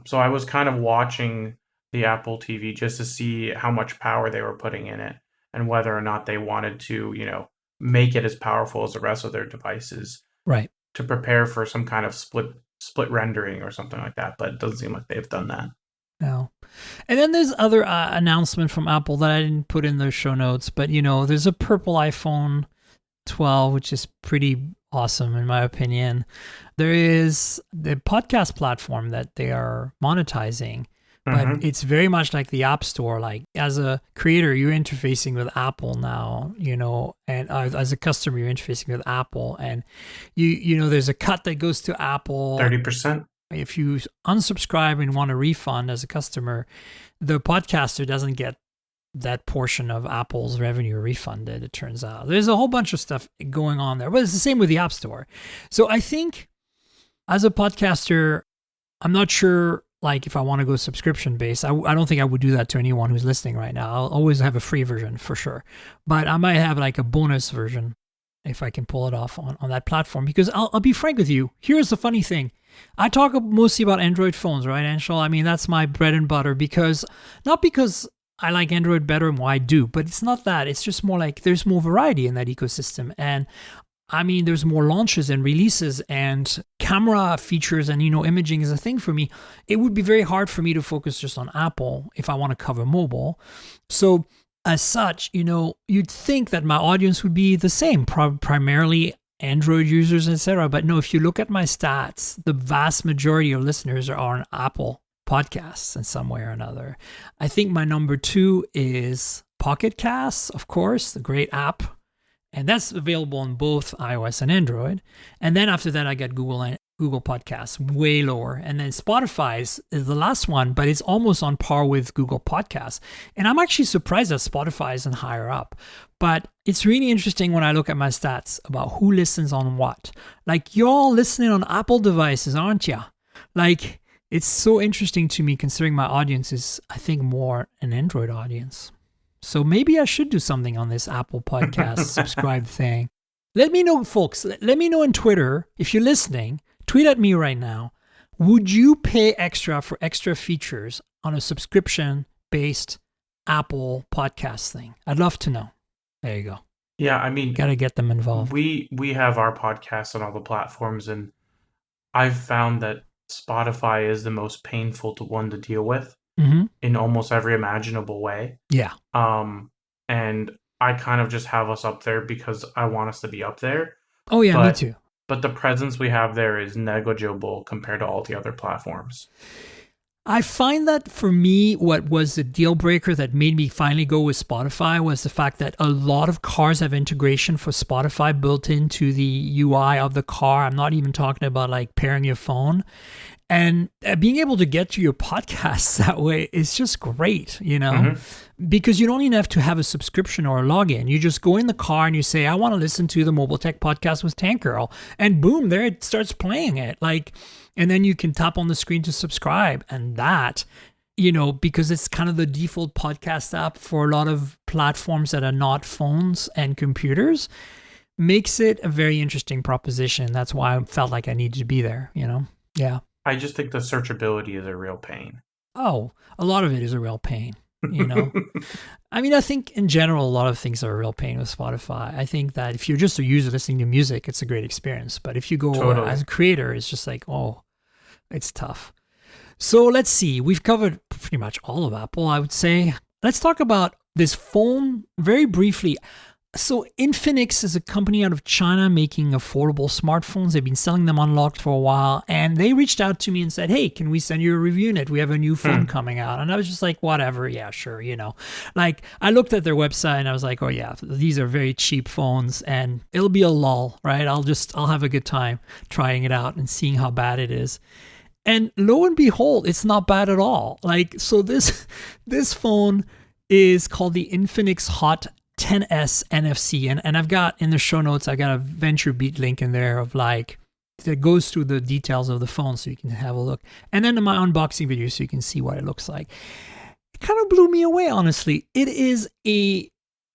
So I was kind of watching the Apple TV just to see how much power they were putting in it and whether or not they wanted to, make it as powerful as the rest of their devices. Right. To prepare for some kind of split rendering or something like that, but it doesn't seem like they've done that. No. And then there's other announcement from Apple that I didn't put in the show notes, but there's a purple iPhone 12, which is pretty awesome in my opinion. There is the podcast platform that they are monetizing, but it's very much like the App Store. Like as a creator, you're interfacing with Apple now, and as a customer, you're interfacing with Apple, and there's a cut that goes to Apple. 30%. If you unsubscribe and want a refund as a customer, the podcaster doesn't get that portion of Apple's revenue refunded, it turns out. There's a whole bunch of stuff going on there, but it's the same with the App Store. So I think as a podcaster, I'm not sure like if I want to go subscription based. I don't think I would do that to anyone who's listening right now. I'll always have a free version for sure, but I might have like a bonus version if I can pull it off on that platform, because I'll be frank with you. Here's the funny thing. I talk mostly about Android phones, right, Anshel? I mean, that's my bread and butter, not because I like Android better and why I do, but it's not that. It's just more like there's more variety in that ecosystem. And I mean, there's more launches and releases and camera features and, imaging is a thing for me. It would be very hard for me to focus just on Apple if I want to cover mobile. So as such, you'd think that my audience would be the same, primarily Android users, etc. But no, if you look at my stats, the vast majority of listeners are on Apple podcasts in some way or another. I think my number 2 is Pocket Casts, of course, the great app. And that's available on both iOS and Android. And then after that, I got Google Podcasts, way lower. And then Spotify is the last one, but it's almost on par with Google Podcasts. And I'm actually surprised that Spotify isn't higher up. But it's really interesting when I look at my stats about who listens on what. Like, you're all listening on Apple devices, aren't you? Like, it's so interesting to me considering my audience is, I think, more an Android audience. So maybe I should do something on this Apple Podcast subscribe thing. Let me know, folks. Let me know on Twitter. If you're listening, tweet at me right now. Would you pay extra for extra features on a subscription-based Apple podcast thing? I'd love to know. There you go. Yeah, I mean, got to get them involved. We have our podcasts on all the platforms, and I've found that Spotify is the most painful one to deal with in almost every imaginable way. Yeah. And I kind of just have us up there because I want us to be up there. Oh, yeah, me too. But the presence we have there is negligible compared to all the other platforms. I find that for me, what was the deal breaker that made me finally go with Spotify was the fact that a lot of cars have integration for Spotify built into the UI of the car. I'm not even talking about like pairing your phone. And being able to get to your podcasts that way is just great, because you don't even have to have a subscription or a login. You just go in the car and you say, I want to listen to the Mobile Tech Podcast with Tank Girl. And boom, there it starts playing it. And then you can tap on the screen to subscribe. And that, because it's kind of the default podcast app for a lot of platforms that are not phones and computers, makes it a very interesting proposition. That's why I felt like I needed to be there, Yeah. I just think the searchability is a real pain. Oh, a lot of it is a real pain, I mean, I think in general, a lot of things are a real pain with Spotify. I think that if you're just a user listening to music, it's a great experience. But if you go as a creator, it's just like, oh, it's tough. So let's see. We've covered pretty much all of Apple, I would say. Let's talk about this phone very briefly. So Infinix is a company out of China making affordable smartphones. They've been selling them unlocked for a while, and they reached out to me and said, "Hey, can we send you a review unit? We have a new phone coming out." And I was just like, "Whatever, yeah, sure." Like I looked at their website and I was like, "Oh yeah, these are very cheap phones, and it'll be a lull, right? I'll have a good time trying it out and seeing how bad it is." And lo and behold, it's not bad at all. Like so, this phone is called the Infinix Hot 10S NFC, and I've got in the show notes, I've got a VentureBeat link in there of like that goes through the details of the phone so you can have a look, and then in my unboxing video so you can see what it looks like. It kind of blew me away, honestly. It is a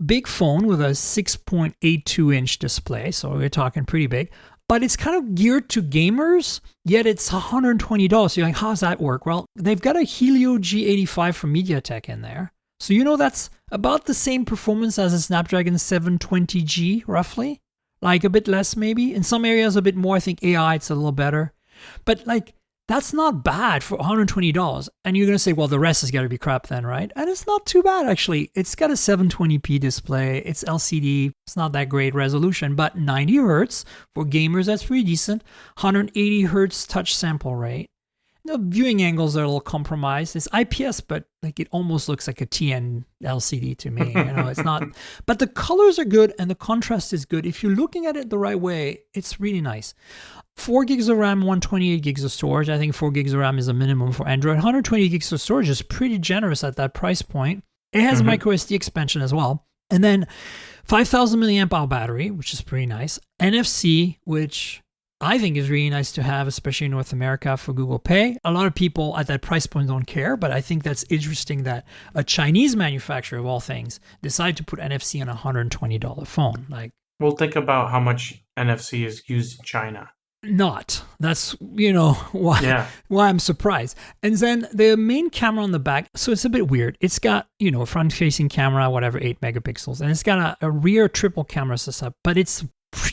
big phone with a 6.82 inch display, so we're talking pretty big, but it's kind of geared to gamers, yet it's $120. So you're like, how does that work? Well, they've got a Helio G85 from MediaTek in there. So that's about the same performance as a Snapdragon 720G, roughly. Like a bit less maybe. In some areas a bit more. I think AI, it's a little better. But like, that's not bad for $120. And you're going to say, well, the rest has got to be crap then, right? And it's not too bad, actually. It's got a 720p display. It's LCD. It's not that great resolution, but 90 hertz. For gamers, that's pretty decent. 180 hertz touch sample rate. The viewing angles are a little compromised. It's IPS, but like it almost looks like a TN LCD to me. It's not. But the colors are good and the contrast is good. If you're looking at it the right way, it's really nice. 4 gigs of RAM, 128 gigs of storage. I think 4 gigs of RAM is a minimum for Android. 120 gigs of storage is pretty generous at that price point. It has micro SD expansion as well. And then 5,000 milliamp hour battery, which is pretty nice. NFC, which I think is really nice to have, especially in North America for Google Pay. A lot of people at that price point don't care, but I think that's interesting that a Chinese manufacturer of all things decided to put NFC on a $120 phone. Well, think about how much NFC is used in China. Not. That's, why I'm surprised. And then the main camera on the back, so it's a bit weird. It's got, a front-facing camera, 8 megapixels, and it's got a rear triple camera setup, but it's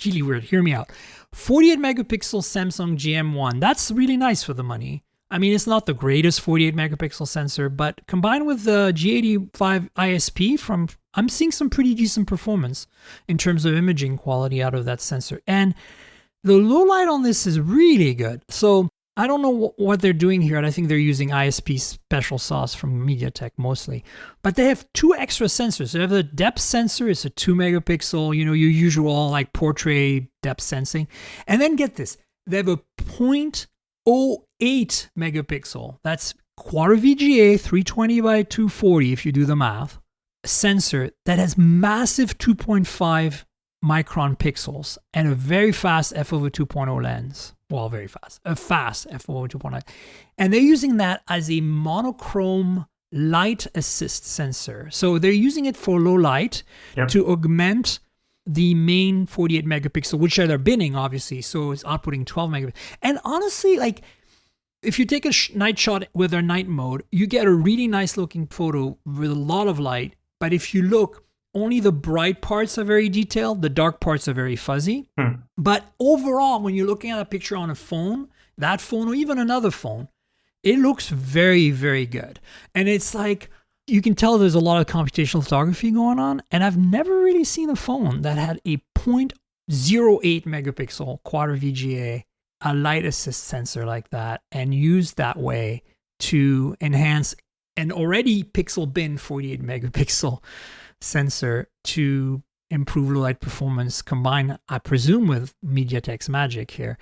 really weird. Hear me out. 48 megapixel Samsung GM1. That's really nice for the money. I mean, it's not the greatest 48 megapixel sensor, but combined with the G85 ISP I'm seeing some pretty decent performance in terms of imaging quality out of that sensor. And the low light on this is really good. So I don't know what they're doing here. And I think they're using ISP special sauce from MediaTek mostly. But they have 2 extra sensors. They have the depth sensor. It's a 2 megapixel, your usual like portrait depth sensing. And then get this. They have a 0.08 megapixel. That's quad VGA 320 by 240 if you do the math. Sensor that has massive 2.5 micron pixels and a very fast f/2.0 lens. Well, very fast. A fast f/2.0. And they're using that as a monochrome light assist sensor. So they're using it for low light to augment the main 48 megapixel, which are their binning, obviously. So it's outputting 12 megapixels. And honestly, like, if you take a night shot with their night mode, you get a really nice looking photo with a lot of light. But if you look, only the bright parts are very detailed. The dark parts are very fuzzy. But overall, when you're looking at a picture on a phone, that phone or even another phone, it looks very, very good. And it's like, you can tell there's a lot of computational photography going on. And I've never really seen a phone that had a 0.08 megapixel quad VGA, a light assist sensor like that, and used that way to enhance an already pixel bin 48 megapixel sensor to improve low light performance, combined, I presume, with MediaTek's magic here.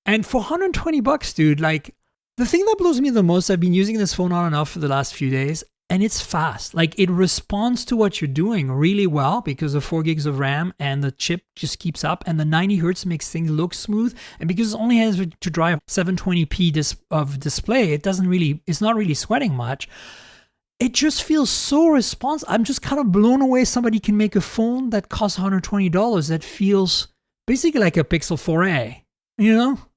And for $120, dude, like, the thing that blows me the most, I've been using this phone on and off for the last few days, and it's fast. Like, it responds to what you're doing really well because of 4 gigs of RAM, and the chip just keeps up, and the 90 hertz makes things look smooth. And because it only has to drive 720p of display, it's not really sweating much. It just feels so responsive. I'm just kind of blown away somebody can make a phone that costs $120 that feels basically like a Pixel 4a,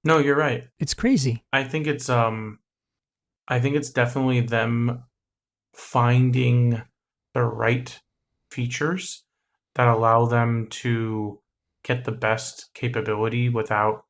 No, you're right. It's crazy. I think it's definitely them finding the right features that allow them to get the best capability without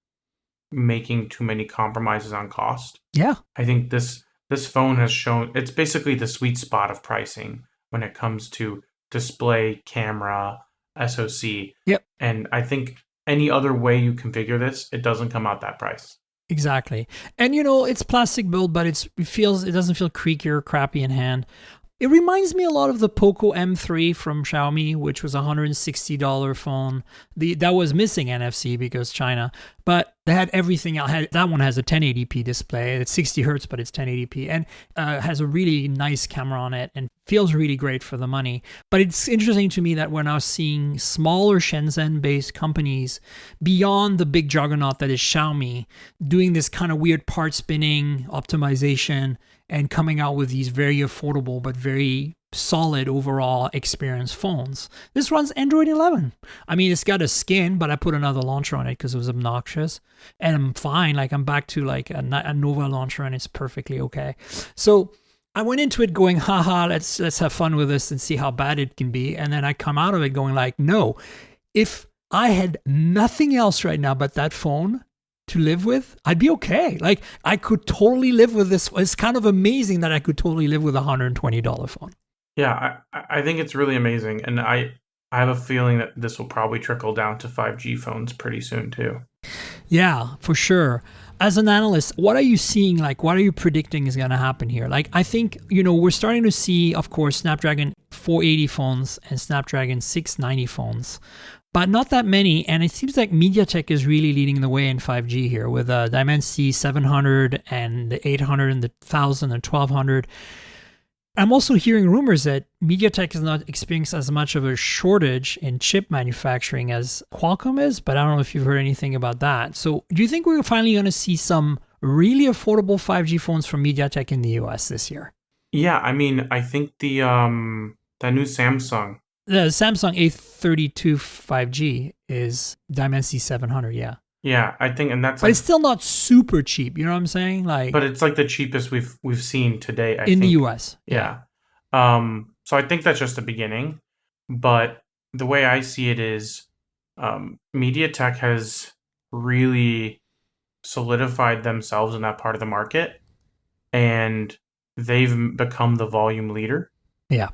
making too many compromises on cost. Yeah. I think this phone has shown it's basically the sweet spot of pricing when it comes to display, camera, SoC. Yep. And I think any other way you configure this, it doesn't come out that price. Exactly. And it's plastic build, but it doesn't feel creaky or crappy in hand. It reminds me a lot of the Poco M3 from Xiaomi, which was a $160 phone. That was missing NFC because China, but they had everything else. That one has a 1080p display. It's 60 hertz, but it's 1080p, and has a really nice camera on it and feels really great for the money. But it's interesting to me that we're now seeing smaller Shenzhen-based companies beyond the big juggernaut that is Xiaomi doing this kind of weird part spinning optimization and coming out with these very affordable but very solid overall experience phones. This runs Android 11. I mean, it's got a skin, but I put another launcher on it because it was obnoxious. And I'm fine. Like, I'm back to like a Nova launcher and it's perfectly okay. So I went into it going, haha, let's have fun with this and see how bad it can be. And then I come out of it going like, no, if I had nothing else right now but that phone to live with, I'd be okay. Like, I could totally live with this. It's kind of amazing that I could totally live with a $120 phone. Yeah, I think it's really amazing. And I have a feeling that this will probably trickle down to 5G phones pretty soon too. Yeah, for sure. As an analyst, what are you seeing? Like, what are you predicting is going to happen here? Like, I think, we're starting to see, of course, Snapdragon 480 phones and Snapdragon 690 phones, but not that many. And it seems like MediaTek is really leading the way in 5G here with Dimensity 700 and the 800 and the 1000 and 1200. I'm also hearing rumors that MediaTek is not experiencing as much of a shortage in chip manufacturing as Qualcomm is, but I don't know if you've heard anything about that. So do you think we're finally going to see some really affordable 5G phones from MediaTek in the US this year? Yeah, I mean, I think the new Samsung. The Samsung A32 5G is Dimensity 700, yeah. Yeah, I think, and that's but it's still not super cheap. You know what I'm saying? Like, but it's like the cheapest we've seen today. I in think. The US. Yeah. So I think that's just the beginning. But the way I see it is, MediaTek has really solidified themselves in that part of the market, and they've become the volume leader. Yeah.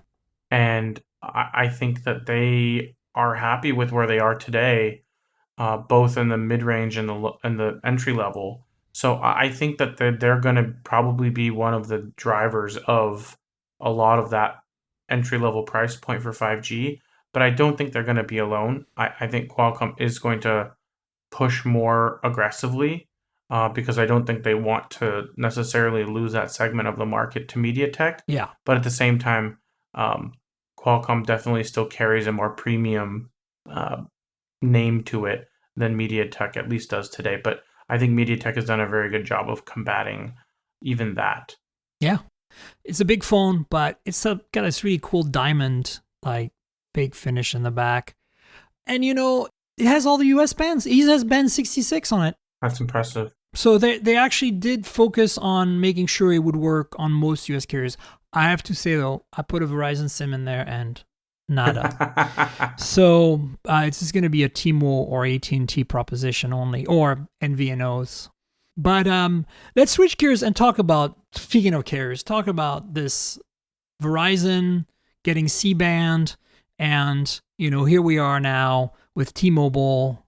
And I think that they are happy with where they are today. Both in the mid-range and the entry level. So I think that they're going to probably be one of the drivers of a lot of that entry-level price point for 5G. But I don't think they're going to be alone. I think Qualcomm is going to push more aggressively because I don't think they want to necessarily lose that segment of the market to MediaTek. Yeah. But at the same time, Qualcomm definitely still carries a more premium name to it than MediaTek at least does today. But I think MediaTek has done a very good job of combating even that. Yeah. It's a big phone, but it's got this really cool diamond, like, big finish in the back. And, it has all the US bands. It has band 66 on it. That's impressive. So they actually did focus on making sure it would work on most US carriers. I have to say, though, I put a Verizon SIM in there and nada. So it's just going to be a T-Mobile or AT&T proposition only, or MVNOs. But let's switch gears and talk about, speaking of carriers, talk about this Verizon getting C-band, and here we are now with T-Mobile,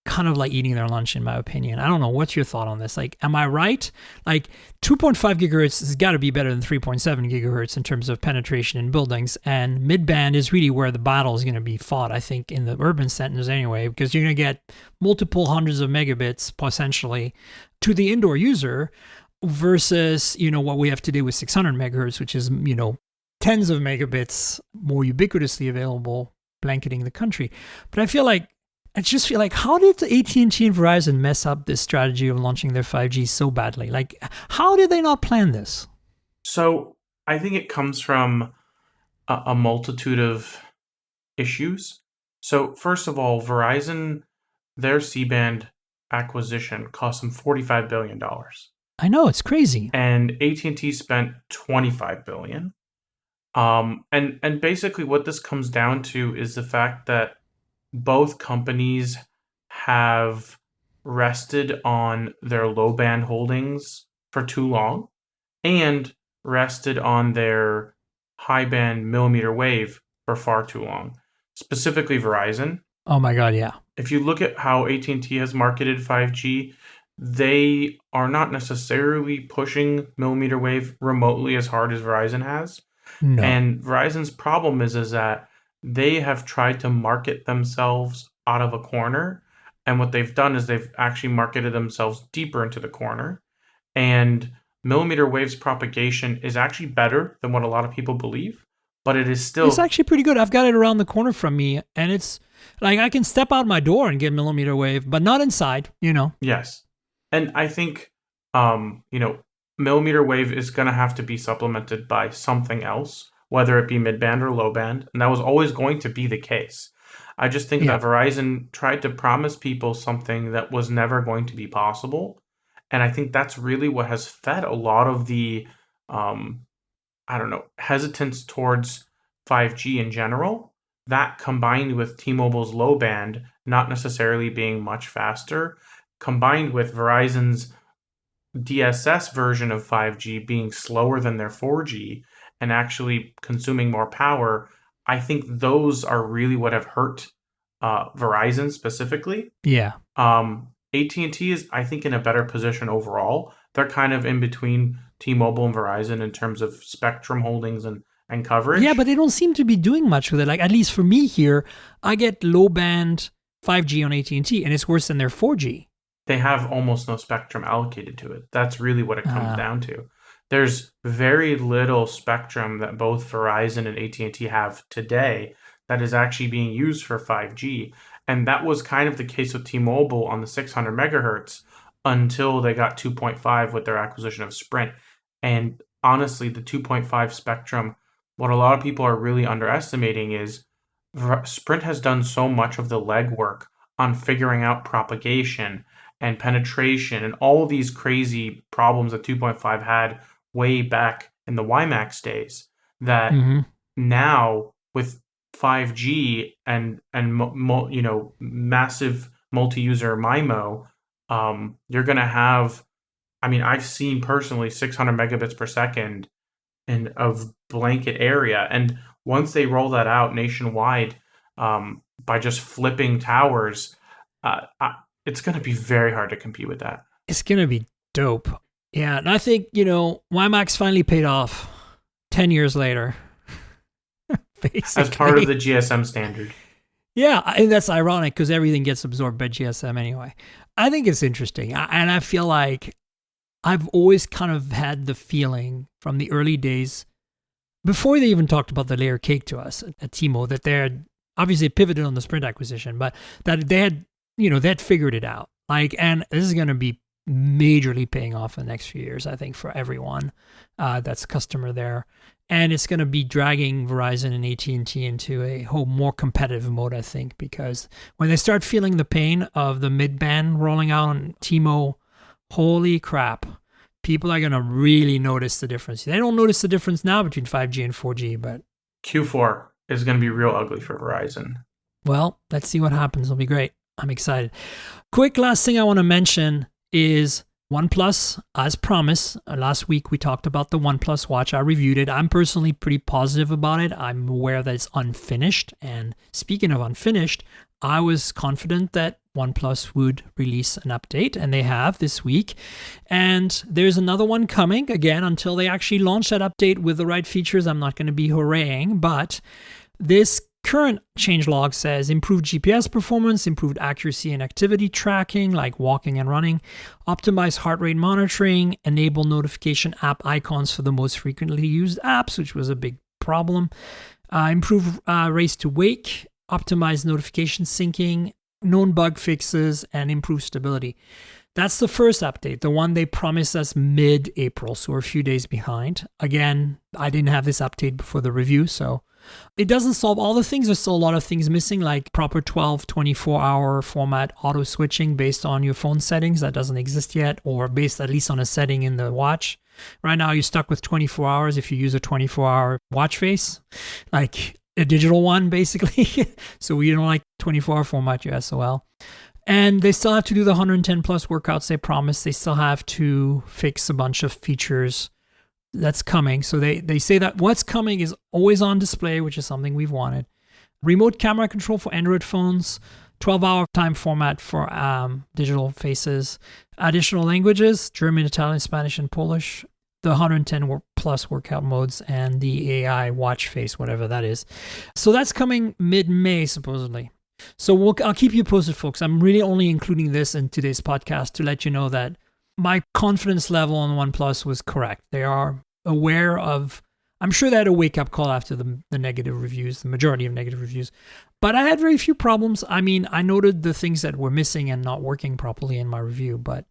kind of like eating their lunch, in my opinion. I don't know. What's your thought on this? Like, am I right? Like, 2.5 gigahertz has got to be better than 3.7 gigahertz in terms of penetration in buildings. And mid-band is really where the battle is going to be fought, I think, in the urban centers anyway, because you're going to get multiple hundreds of megabits, potentially, to the indoor user versus, what we have today with 600 megahertz, which is, tens of megabits more ubiquitously available, blanketing the country. But I just feel like, how did AT&T and Verizon mess up this strategy of launching their 5G so badly? Like, how did they not plan this? So I think it comes from a multitude of issues. So first of all, Verizon, their C-band acquisition cost them $45 billion. I know, it's crazy. And AT&T spent $25 billion. And basically what this comes down to is the fact that both companies have rested on their low band holdings for too long and rested on their high band millimeter wave for far too long. specifically Verizon. Oh my God, yeah. If you look at how AT&T has marketed 5G, they are not necessarily pushing millimeter wave remotely as hard as Verizon has. No. And Verizon's problem is that they have tried to market themselves out of a corner. And what they've done is they've actually marketed themselves deeper into the corner. And millimeter waves propagation is actually better than what a lot of people believe, but it is still... It's actually pretty good. I've got it around the corner from me, and it's like I can step out my door and get millimeter wave, but not inside, Yes. And I think, millimeter wave is going to have to be supplemented by something else, whether it be mid-band or low-band, and that was always going to be the case. I just think that Verizon tried to promise people something that was never going to be possible, and I think that's really what has fed a lot of the, hesitance towards 5G in general. That combined with T-Mobile's low band not necessarily being much faster, combined with Verizon's DSS version of 5G being slower than their 4G and actually consuming more power, I think those are really what have hurt Verizon specifically. Yeah. AT&T is, I think, in a better position overall. They're kind of in between T-Mobile and Verizon in terms of spectrum holdings and coverage. Yeah, but they don't seem to be doing much with it. Like, at least for me here, I get low band 5G on AT&T, and it's worse than their 4G. They have almost no spectrum allocated to it. That's really what it comes down to. There's very little spectrum that both Verizon and AT&T have today that is actually being used for 5G. And that was kind of the case with T-Mobile on the 600 megahertz until they got 2.5 with their acquisition of Sprint. And honestly, the 2.5 spectrum, what a lot of people are really underestimating is Sprint has done so much of the legwork on figuring out propagation and penetration and all these crazy problems that 2.5 had way back in the WiMAX days that now with 5G and massive multi-user MIMO, you're going to have, I've seen personally 600 megabits per second of blanket area. And once they roll that out nationwide by just flipping towers, it's going to be very hard to compete with that. It's going to be dope. Yeah, and I think, WiMAX finally paid off 10 years later. Basically. As part of the GSM standard. Yeah, and that's ironic because everything gets absorbed by GSM anyway. I think it's interesting. And I feel like I've always kind of had the feeling from the early days, before they even talked about the layer cake to us at T-Mobile, that they're obviously pivoted on the Sprint acquisition, but that they had figured it out. And this is going to be majorly paying off in the next few years, I think, for everyone that's a customer there. And it's going to be dragging Verizon and AT&T into a whole more competitive mode, I think, because when they start feeling the pain of the mid-band rolling out on T-Mobile, holy crap, people are going to really notice the difference. They don't notice the difference now between 5G and 4G, but Q4 is going to be real ugly for Verizon. Well, let's see what happens. It'll be great. I'm excited. Quick last thing I want to mention is OnePlus, as promised. Last week we talked about the OnePlus Watch. I reviewed it. I'm personally pretty positive about it. I'm aware that it's unfinished. And speaking of unfinished, I was confident that OnePlus would release an update, and they have this week. And there's another one coming. Again, until they actually launch that update with the right features, I'm not going to be hooraying. But this current changelog says improved GPS performance, improved accuracy and activity tracking like walking and running, optimized heart rate monitoring, enable notification app icons for the most frequently used apps, which was a big problem, improve race to wake, optimized notification syncing, known bug fixes, and improved stability. That's the first update, the one they promised us mid-April, so we're a few days behind. Again, I didn't have this update before the review, so it doesn't solve all the things. There's still a lot of things missing, like proper 24-hour format auto switching based on your phone settings. That doesn't exist yet, or based at least on a setting in the watch. Right now, you're stuck with 24 hours if you use a 24-hour watch face, like a digital one, basically. So we don't like 24-hour format your SOL. And they still have to do the 110 plus workouts they promised. They still have to fix a bunch of features that's coming. So they say that what's coming is always on display, which is something we've wanted. remote camera control for Android phones, 12-hour time format for digital faces, additional languages, German, Italian, Spanish, and Polish, the 110 plus workout modes, and the AI watch face, whatever that is. So that's coming mid-May, supposedly. So I'll keep you posted, folks. I'm really only including this in today's podcast to let you know that my confidence level on OnePlus was correct. They are aware of, I'm sure they had a wake-up call after the negative reviews, the majority of negative reviews. But I had very few problems. I mean, I noted the things that were missing and not working properly in my review, but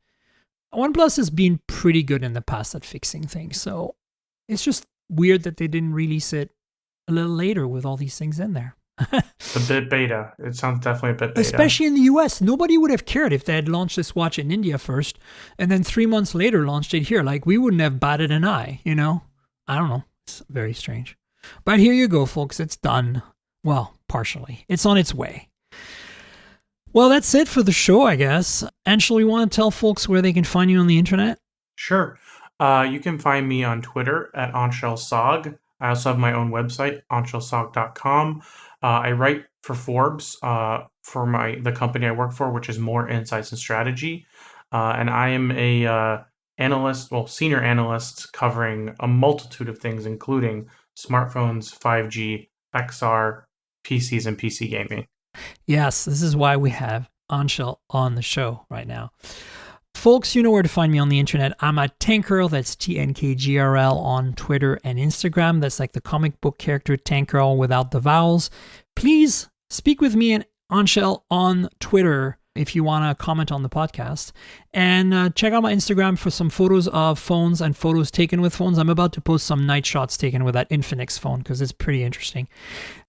OnePlus has been pretty good in the past at fixing things. So it's just weird that they didn't release it a little later with all these things in there. It's a bit beta. It sounds definitely a bit beta. Especially in the US. Nobody would have cared if they had launched this watch in India first and then 3 months later launched it here. Like, we wouldn't have batted an eye, you know? I don't know. It's very strange. But here you go, folks. It's done. Well, partially. It's on its way. Well, that's it for the show, I guess. Anshel, you want to tell folks where they can find you on the internet? Sure. You can find me on Twitter at AnshelSog. I also have my own website, anshelsog.com. I write for Forbes for the company I work for, which is Moor Insights and Strategy. And I am a senior analyst covering a multitude of things, including smartphones, 5G, XR, PCs, and PC gaming. Yes, this is why we have Anshel on the show right now. Folks, you know where to find me on the internet. I'm at Tankgirl, that's TNKGRL on Twitter and Instagram. That's like the comic book character Tankgirl without the vowels. Please speak with me and Anshel on Twitter if you want to comment on the podcast. And check out my Instagram for some photos of phones and photos taken with phones. I'm about to post some night shots taken with that Infinix phone because it's pretty interesting.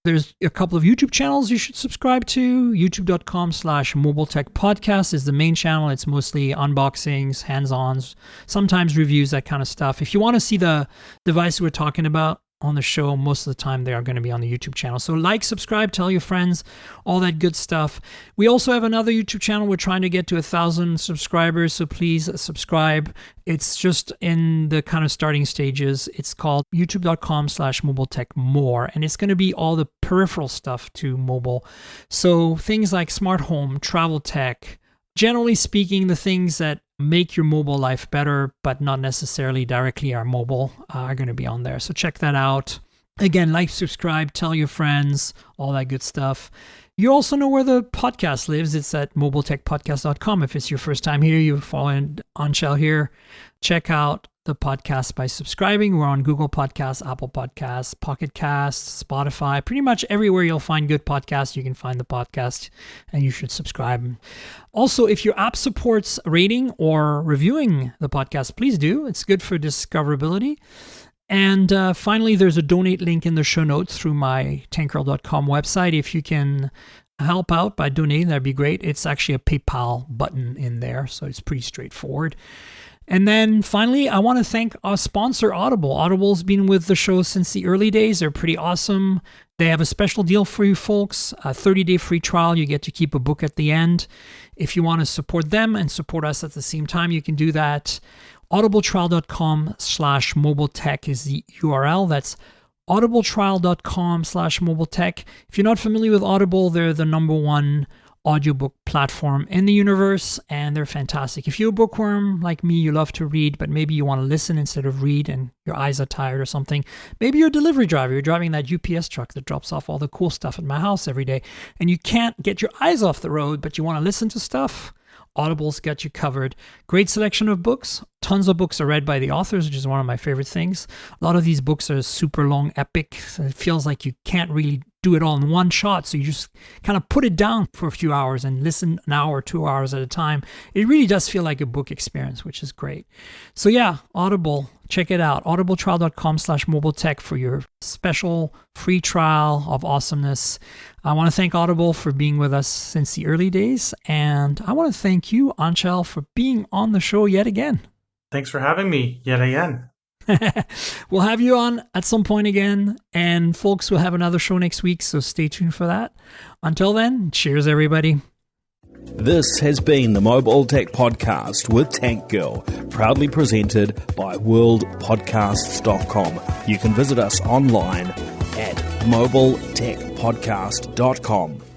There's a couple of YouTube channels you should subscribe to. YouTube.com/MobileTechPodcast is the main channel. It's mostly unboxings, hands-ons, sometimes reviews, that kind of stuff. If you want to see the device we're talking about on the show, most of the time they are going to be on the YouTube channel. So like, subscribe, tell your friends, all that good stuff. We also have another YouTube channel. We're trying to get to 1,000 subscribers, so please subscribe. It's just in the kind of starting stages. It's called youtube.com/MobileTechMoor, and it's going to be all the peripheral stuff to mobile. So things like smart home, travel tech, generally speaking, the things that make your mobile life better, but not necessarily directly are mobile, are going to be on there. So check that out. Again, like, subscribe, tell your friends, all that good stuff. You also know where the podcast lives. It's at mobiletechpodcast.com. If it's your first time here, you're following Anshel here, check out the podcast by subscribing. We're on Google Podcasts, Apple Podcasts, Pocket Casts, Spotify. Pretty much everywhere you'll find good podcasts, you can find the podcast, and you should subscribe. Also, if your app supports rating or reviewing the podcast, please do. It's good for discoverability. And finally, there's a donate link in the show notes through my tankgirl.com website. If you can help out by donating, that'd be great. It's actually a PayPal button in there, so it's pretty straightforward. And then finally, I want to thank our sponsor, Audible. Audible's been with the show since the early days. They're pretty awesome. They have a special deal for you folks, a 30-day free trial. You get to keep a book at the end. If you want to support them and support us at the same time, you can do that. audibletrial.com/mobiletech is the URL. That's audibletrial.com/mobiletech. If you're not familiar with Audible, they're the #1 audiobook platform in the universe, and they're fantastic. If you're a bookworm like me, you love to read, but maybe you want to listen instead of read and your eyes are tired or something. Maybe you're a delivery driver. You're driving that UPS truck that drops off all the cool stuff at my house every day, and you can't get your eyes off the road, but you want to listen to stuff. Audible's got you covered. Great selection of books. Tons of books are read by the authors, which is one of my favorite things. A lot of these books are super long, epic. So it feels like you can't really do it all in one shot. So you just kind of put it down for a few hours and listen an hour or 2 hours at a time. It really does feel like a book experience, which is great. So yeah, Audible, check it out. audibletrial.com/mobiletech for your special free trial of awesomeness. I want to thank Audible for being with us since the early days. And I want to thank you, Anshel, for being on the show yet again. Thanks for having me yet again. We'll have you on at some point again. And folks, we'll have another show next week, so stay tuned for that. Until then, cheers, everybody. This has been the Mobile Tech Podcast with Tank Girl, proudly presented by worldpodcasts.com. You can visit us online at mobiletechpodcast.com.